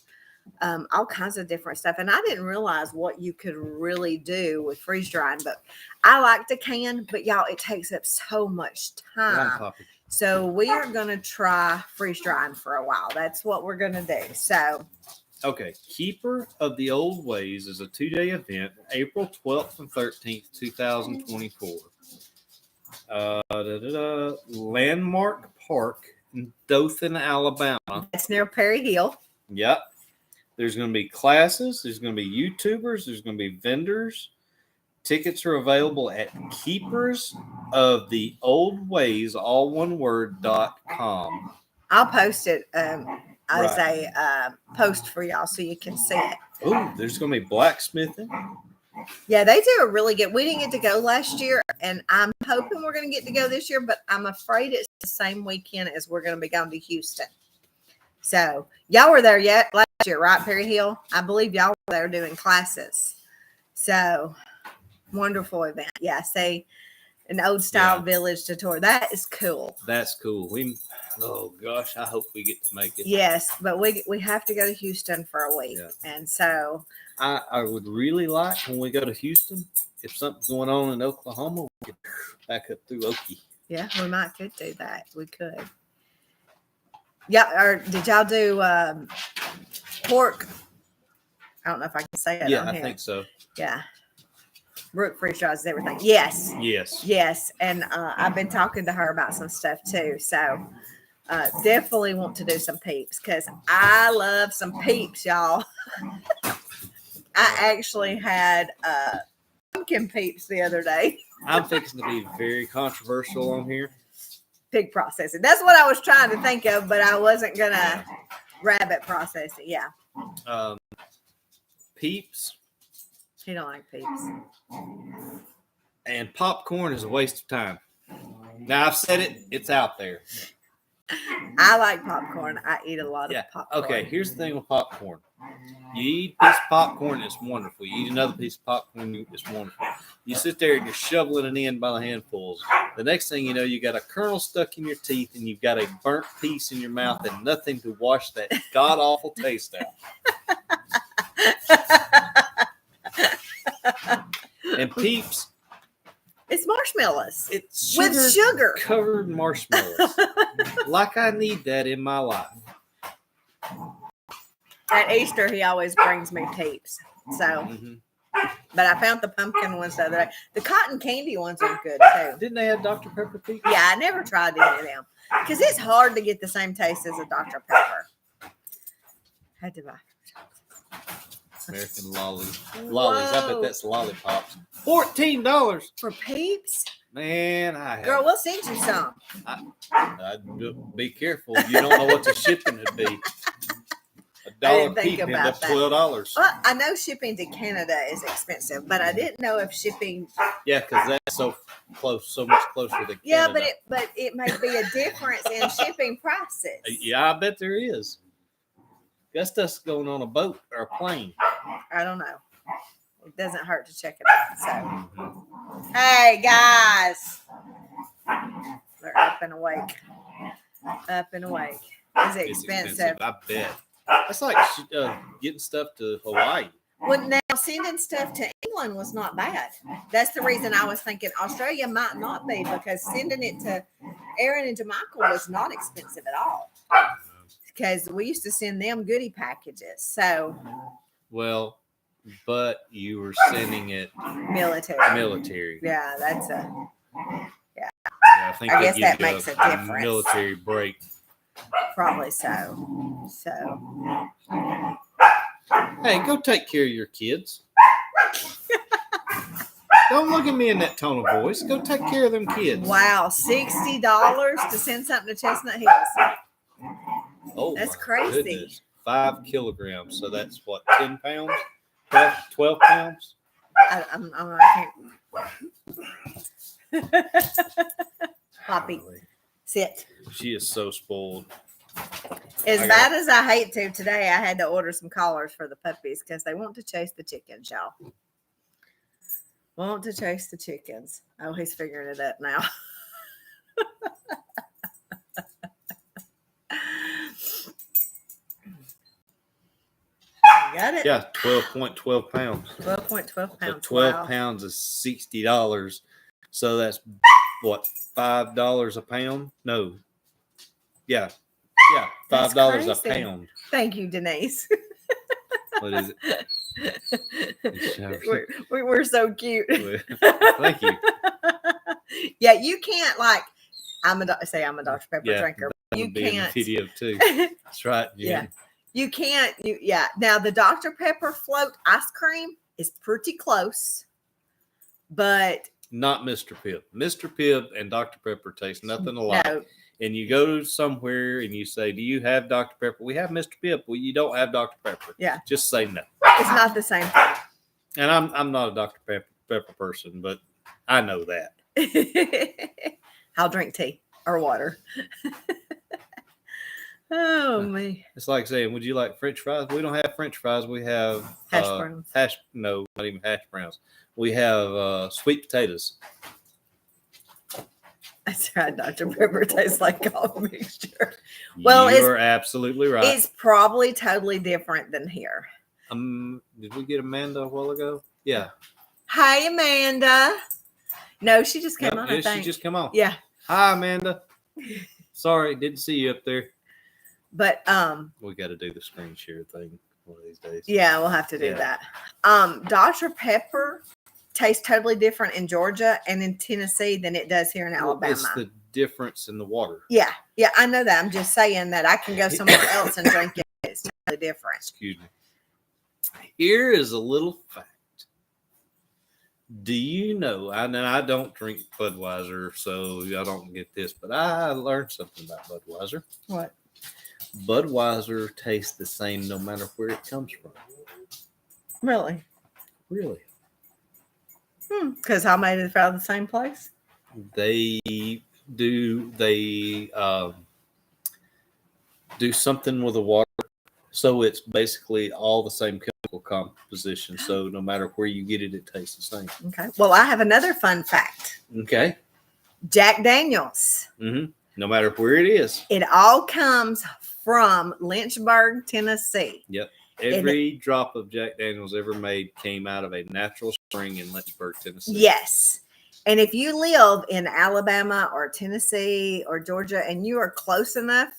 A: all kinds of different stuff. And I didn't realize what you could really do with freeze drying, but I like to can, but y'all, it takes up so much time. So we are going to try freeze drying for a while. That's what we're going to do. So,
B: okay. Keeper of the Old Ways is a 2-day event, April 12th and 13th, 2024. Landmark Park in Dothan, Alabama.
A: it's near Perry Hill.
B: Yep. There's going to be classes. There's going to be YouTubers. There's going to be vendors. Tickets are available at Keepers of the Old Ways, all one word.com.
A: I'll post it as a post for y'all so you can see it.
B: Oh, there's going to be blacksmithing.
A: Yeah, they do a really good. We didn't get to go last year, and I'm hoping we're going to get to go this year, but I'm afraid it's the same weekend as we're going to be going to Houston. So y'all were there last year, right, Perry Hill? I believe y'all were there doing classes. So wonderful event. Yeah, say an old style village to tour. That is cool.
B: That's cool. Oh gosh, I hope we get to make it.
A: Yes, but we have to go to Houston for a week, and so
B: I would really like when we go to Houston, if something's going on in Oklahoma, we could back up through Okie.
A: Yeah, we could do that. We could. Yeah, or did y'all do pork? I don't know if I can say it.
B: Yeah,
A: on
B: I
A: here.
B: think so.
A: Yeah. Brooke freeze dries everything. Yes.
B: Yes.
A: Yes. And I've been talking to her about some stuff too. So definitely want to do some peeps because I love some peeps, y'all. I actually had pumpkin peeps the other day.
B: I'm fixing to be very controversial on here.
A: Pig processing. That's what I was trying to think of, but I wasn't going to rabbit process it. Yeah.
B: Peeps.
A: He don't like peeps.
B: And popcorn is a waste of time. Now, I've said it. It's out there.
A: I like popcorn. I eat a lot of popcorn.
B: Okay, here's the thing with popcorn. You eat a piece of popcorn, it's wonderful. You eat another piece of popcorn, it's wonderful. You sit there and you're shoveling it in by the handfuls. The next thing you know, you got a kernel stuck in your teeth and you've got a burnt piece in your mouth and nothing to wash that god-awful taste out. And Peeps,
A: it's marshmallows.
B: It's
A: with sugar.
B: Covered marshmallows. Like I need that in my life.
A: At Easter, he always brings me Peeps. So, but I found the pumpkin ones the other day. The cotton candy ones are good too.
B: Didn't they have Dr. Pepper Peeps?
A: Yeah, I never tried any of them because it's hard to get the same taste as a Dr. Pepper. Had to buy
B: American lollies.
A: Whoa.
B: I bet that's lollipops. $14
A: for Peeps.
B: Man, I have.
A: Girl, we'll send you some.
B: I'd be careful. You don't know what the shipping would be. $1
A: think
B: keep ended
A: about
B: up
A: that.
B: $12.
A: Well, I know shipping to Canada is expensive, but I didn't know if shipping.
B: Yeah, because that's so close, so much closer to Canada.
A: Yeah, but it may be a difference in shipping prices.
B: Yeah, I bet there is. That stuff's going on a boat or a plane.
A: I don't know. It doesn't hurt to check it out. So, hey guys, they're up and awake. Up and awake. Is it expensive?
B: I bet. That's like getting stuff to Hawaii.
A: Well, now sending stuff to England was not bad. That's the reason I was thinking Australia might not be, because sending it to Aaron and Jamichael was not expensive at all. Because we used to send them goodie packages. So,
B: well, but you were sending it
A: military. Yeah, that's a.
B: Yeah, I
A: guess
B: they
A: that
B: give you
A: makes a difference.
B: Military break.
A: Probably so. So.
B: Hey, go take care of your kids. Don't look at me in that tone of voice. Go take care of them kids.
A: Wow, $60 to send something to Chestnut Hills.
B: Oh,
A: that's crazy.
B: Goodness. 5 kilograms. So that's what, 10 pounds? 12 pounds?
A: I can't. Poppy, sit.
B: She is so spoiled.
A: As bad as I hate to, today I had to order some collars for the puppies because they want to chase the chickens, y'all. Want to chase the chickens. Oh, he's figuring it up now. Got it?
B: Yeah, 12.12 pounds.
A: 12.12 pounds.
B: So 12
A: wow.
B: pounds is $60. So that's what, $5 a pound? No. Yeah. Yeah, $5 a pound.
A: Thank you, Denise.
B: What is it?
A: we're so cute.
B: Thank you.
A: Yeah, you can't I'm a Dr. Pepper drinker. You can't.
B: Video too. That's right.
A: Yeah. You can't. Now the Dr. Pepper float ice cream is pretty close, but
B: not Mr. Pibb. Mr. Pibb and Dr. Pepper taste nothing alike. No. And you go somewhere and you say, "Do you have Dr. Pepper?" We have Mr. Pibb. Well, you don't have Dr. Pepper.
A: Yeah.
B: Just say no.
A: It's not the same thing.
B: And I'm not a Dr. Pepper person, but I know that.
A: I'll drink tea or water. Oh me.
B: It's like saying, "Would you like French fries?" We don't have French fries. We have
A: hash browns.
B: No, not even hash browns. We have sweet potatoes.
A: That's right. Dr. Pepper tastes like all mixture. Well,
B: you're absolutely right.
A: It's probably totally different than here.
B: Did we get Amanda a while ago? Yeah.
A: Hi, Amanda. No, she just came on.
B: I think she just came on.
A: Yeah.
B: Hi, Amanda. Sorry, didn't see you up there.
A: But
B: we got to do the screen share thing one of these days.
A: Yeah, we'll have to do that. Dr. Pepper tastes totally different in Georgia and in Tennessee than it does here in Alabama.
B: It's the difference in the water.
A: Yeah, I know that. I'm just saying that I can go somewhere else and drink it. It's totally different.
B: Excuse me. Here is a little fact. Do you know? I don't drink Budweiser, so I don't get this, but I learned something about Budweiser.
A: What?
B: Budweiser tastes the same no matter where it comes from.
A: Really?
B: Really?
A: Because how made it out of the same place?
B: They do something with the water, so it's basically all the same chemical composition. So no matter where you get it, it tastes the same.
A: Okay. Well, I have another fun fact.
B: Okay.
A: Jack Daniels.
B: Mm-hmm. No matter where it is.
A: It all comes from Lynchburg, Tennessee.
B: Yep. Every drop of Jack Daniels ever made came out of a natural spring in Lynchburg, Tennessee.
A: Yes. And if you live in Alabama or Tennessee or Georgia and you are close enough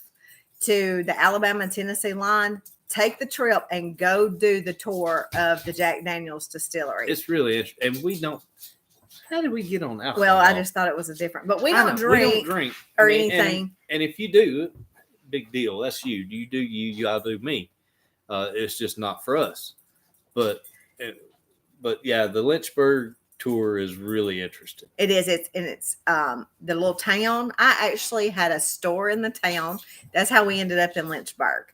A: to the Alabama and Tennessee line, take the trip and go do the tour of the Jack Daniels distillery.
B: It's really interesting. And we don't. How did we get on alcohol?
A: Well, I just thought it was a different, but we don't drink or anything.
B: And if you do, big deal. That's you. You do you. I do me. It's just not for us. But yeah, the Lynchburg tour is really interesting.
A: It is. It's the little town. I actually had a store in the town. That's how we ended up in Lynchburg.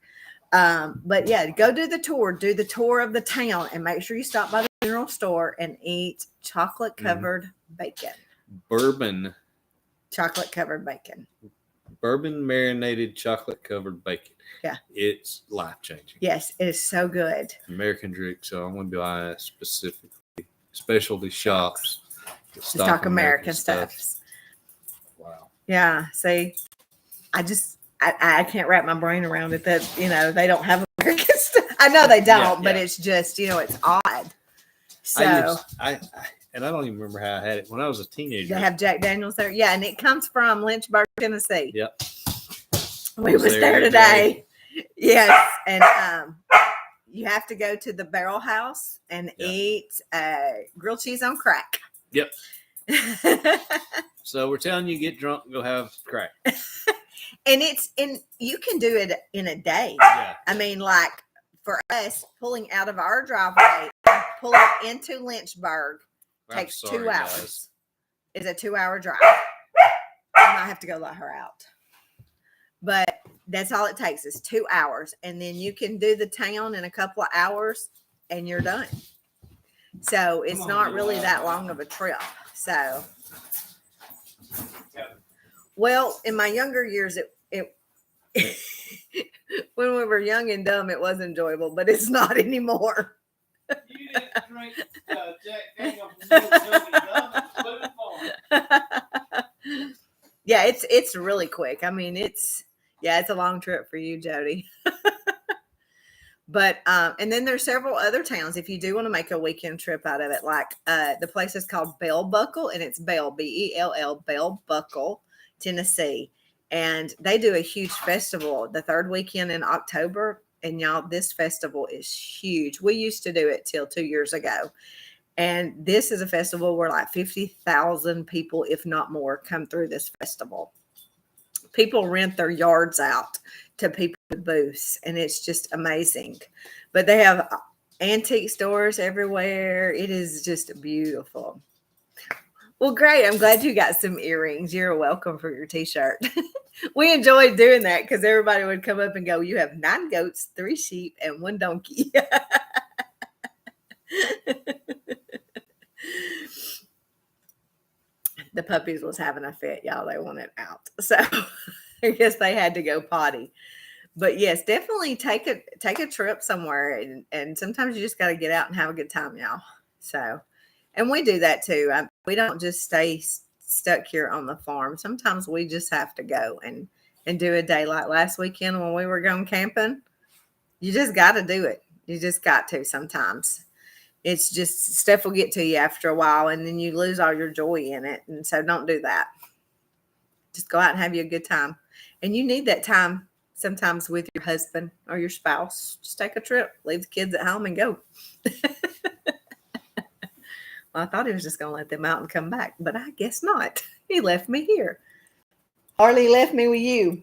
A: But yeah, go do the tour. Do the tour of the town, and make sure you stop by the general store and eat chocolate covered bacon. Chocolate covered bacon.
B: Bourbon marinated chocolate covered bacon.
A: Yeah.
B: It's life changing.
A: Yes, it is so good.
B: American drink, so I'm going to buy specifically specialty shops. that
A: Stock American stuff.
B: Wow.
A: Yeah. See, I can't wrap my brain around it that, they don't have American stuff. I know they don't, but it's just, it's odd. So
B: And I don't even remember how I had it when I was a teenager.
A: they have Jack Daniels there. Yeah. And it comes from Lynchburg, Tennessee.
B: Yep.
A: We was there today. Yes. And you have to go to the Barrel House and eat grilled cheese on crack.
B: Yep. So we're telling you, get drunk and go have crack.
A: And you can do it in a day.
B: Yeah.
A: I mean, like for us, pulling out of our driveway, pulling into Lynchburg takes 2 hours.
B: Guys.
A: It's a 2-hour drive. I might have to go let her out. But that's all it takes is 2 hours. And then you can do the town in a couple of hours and you're done. So it's not really that long of a trip. So, well, in my younger years, it when we were young and dumb, it was enjoyable, but it's not anymore.
C: You didn't drink Jack Daniels when you were young and dumb. It's fun.
A: Yeah, it's really quick. I mean, it's a long trip for you, Jody. But and then there's several other towns if you do want to make a weekend trip out of it. Like the place is called Bell Buckle, and it's Bell Bell Bell Buckle, Tennessee, and they do a huge festival the third weekend in October. And y'all, this festival is huge. We used to do it till 2 years ago, and this is a festival where like 50,000 people, if not more, come through this festival. People rent their yards out to people with booths, and it's just amazing. But they have antique stores everywhere. It is just beautiful. Well, great. I'm glad you got some earrings. You're welcome for your t-shirt. We enjoyed doing that because everybody would come up and go, you have 9 goats, 3 sheep, and 1 donkey. The puppies was having a fit, y'all. They wanted out. So I guess they had to go potty. But yes, definitely take a trip somewhere. And sometimes you just got to get out and have a good time, y'all. So, and we do that too. We don't just stay stuck here on the farm. Sometimes we just have to go and do a day like last weekend when we were going camping. You just got to do it. You just got to sometimes. It's just stuff will get to you after a while and then you lose all your joy in it. And so don't do that. Just go out and have you a good time. And you need that time sometimes with your husband or your spouse. Just take a trip, leave the kids at home and go. Well, I thought he was just going to let them out and come back, but I guess not. He left me here. Harley left me with you.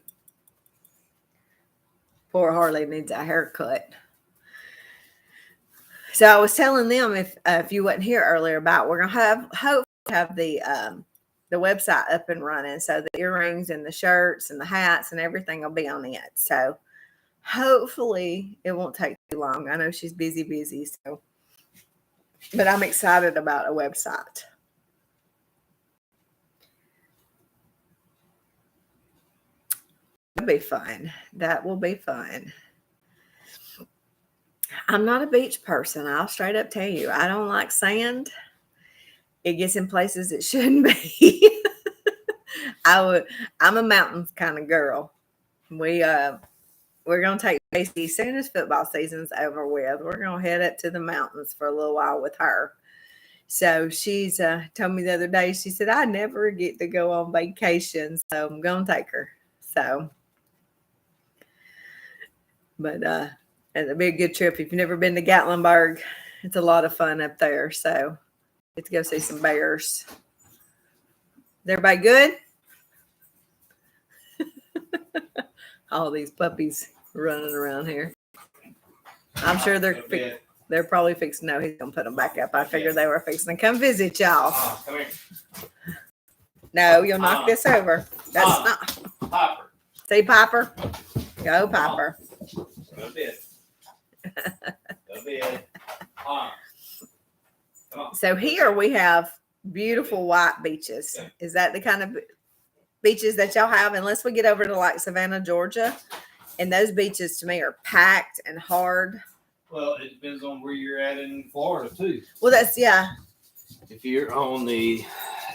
A: Poor Harley needs a haircut. So I was telling them if you wasn't here earlier about we're gonna have the website up and running, so the earrings and the shirts and the hats and everything will be on it. So hopefully it won't take too long. I know she's busy, so but I'm excited about a website. It'll be fun. That will be fun. I'm not a beach person. I'll straight up tell you. I don't like sand. It gets in places it shouldn't be. I'm a mountains kind of girl. We're gonna take Casey as soon as football season's over with. We're gonna head up to the mountains for a little while with her. So she's told me the other day, she said, I never get to go on vacation, so I'm gonna take her. So but it'll be a good trip. If you've never been to Gatlinburg, it's a lot of fun up there. So get to go see some bears. Is everybody good? All these puppies running around here. I'm sure they're probably fixing. No, he's gonna put them back up. I figured they were fixing to come visit y'all.
C: Come here.
A: No, you'll knock this over. That's not
C: Piper.
A: See Piper. Go Piper.
C: Go to bed. Go to bed. Come on.
A: So here we have beautiful white beaches. Is that the kind of beaches that y'all have? Unless we get over to like Savannah, Georgia, and those beaches to me are packed and hard.
C: Well, it depends on where you're at in Florida too.
A: Well, that's yeah.
B: If you're on the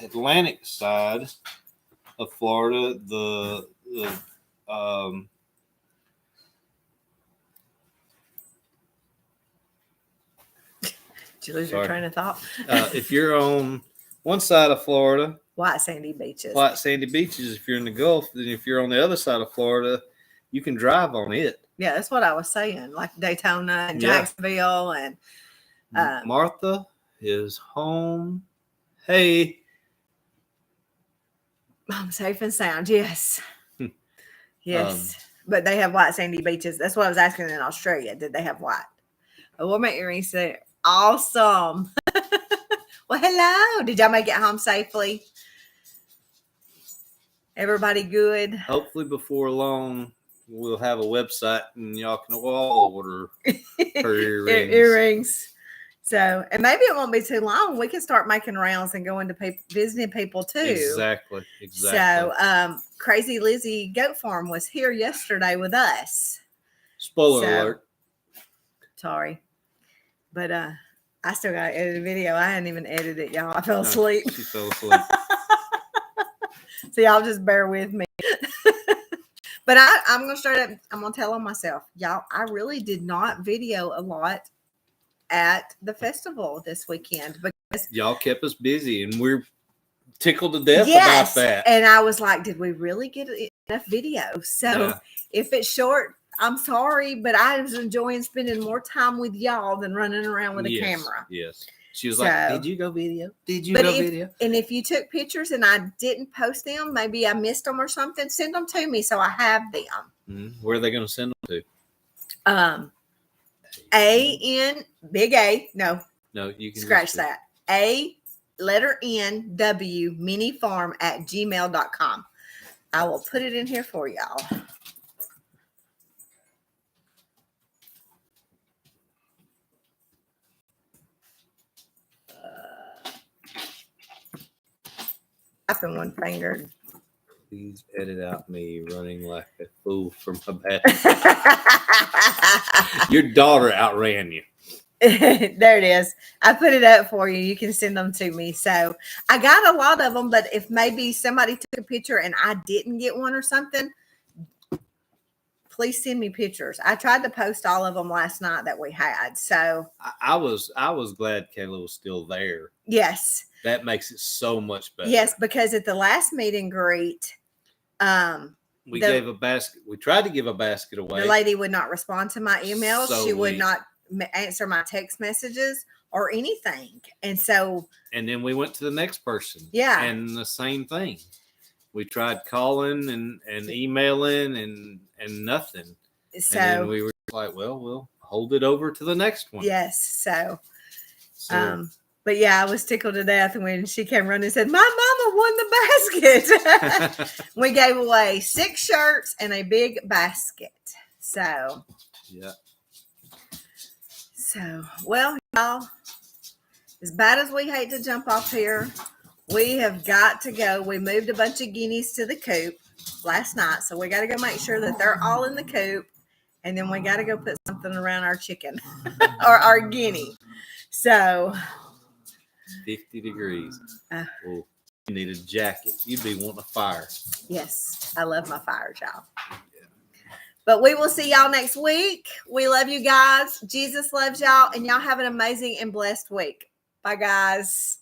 B: Atlantic side of Florida, the
A: Did you lose
B: Sorry.
A: your train of thought?
B: if you're on one side of Florida,
A: White sandy beaches.
B: white sandy beaches. If you're in the Gulf, then if you're on the other side of Florida, you can drive on it.
A: Yeah, that's what I was saying. Like Daytona and
B: Yeah.
A: Jacksonville and
B: Martha is home. Hey,
A: I'm safe and sound. Yes.
B: Hmm.
A: Yes. But they have white sandy beaches. That's what I was asking in Australia. Did they have white? Oh, what my earrings say? Awesome. Well, hello. Did y'all make it home safely? Everybody good?
B: hopefully before long we'll have a website and y'all can all order her earrings.
A: Earrings. So, and maybe it won't be too long. We can start making rounds and going to people, visiting people too.
B: Exactly.
A: So, Crazy Lizzie Goat Farm was here yesterday with us.
B: Spoiler
A: So-
B: alert.
A: Sorry, but I still got to edit a video. I hadn't even edited it, y'all. I fell
B: No,
A: asleep,
B: She fell asleep.
A: so y'all just bear with me. But I'm gonna start up. I'm gonna tell on myself, y'all. I really did not video a lot at the festival this weekend because
B: Y'all kept us busy and we're tickled to death
A: yes,
B: about that.
A: and I was like, did we really get enough video? So
B: Yeah.
A: if it's short, I'm sorry, but I was enjoying spending more time with y'all than running around with a
B: Yes,
A: camera.
B: Yes. She was
A: So-
B: like, did you go video? Did you
A: But
B: go
A: if-
B: video?
A: And if you took pictures and I didn't post them, maybe I missed them or something, send them to me so I have them.
B: Where are they going to send them to?
A: Big A, no,
B: No, you can
A: scratch
B: just-
A: that. A letter N W minifarm@gmail.com. I will put it in here for y'all. Up in one finger.
B: Please edit out me running like a fool from my bed. Your daughter outran you.
A: There it is. I put it up for you. You can send them to me. So I got a lot of them, but if maybe somebody took a picture and I didn't get one or something, please send me pictures. I tried to post all of them last night that we had. So
B: I was glad Kayla was still there.
A: yes,
B: That makes it so much better.
A: yes, because at the last meet and greet,
B: We
A: the-
B: gave a basket. We tried to give a basket away.
A: the lady would not respond to my emails.
B: So
A: she would
B: we-
A: not answer my text messages or anything. And so,
B: And then we went to the next person.
A: Yeah.
B: And the same thing. We tried calling and emailing and nothing. And then
A: so
B: we were like, well, we'll hold it over to the next one.
A: yes. So,
B: So,
A: but yeah, I was tickled to death when she came running and said, "My mama won the basket." We gave away 6 shirts and a big basket. So,
B: yeah.
A: well, y'all, as bad as we hate to jump off here, we have got to go. We moved a bunch of guineas to the coop last night, so we got to go make sure that they're all in the coop, and then we got to go put something around our chicken or our guinea. So,
B: 50 degrees.
A: Uh.
B: Well, you need a jacket. You'd be wanting a fire.
A: yes, I love my fires, y'all. But we will see y'all next week. We love you guys. Jesus loves y'all, and y'all have an amazing and blessed week. Bye, guys.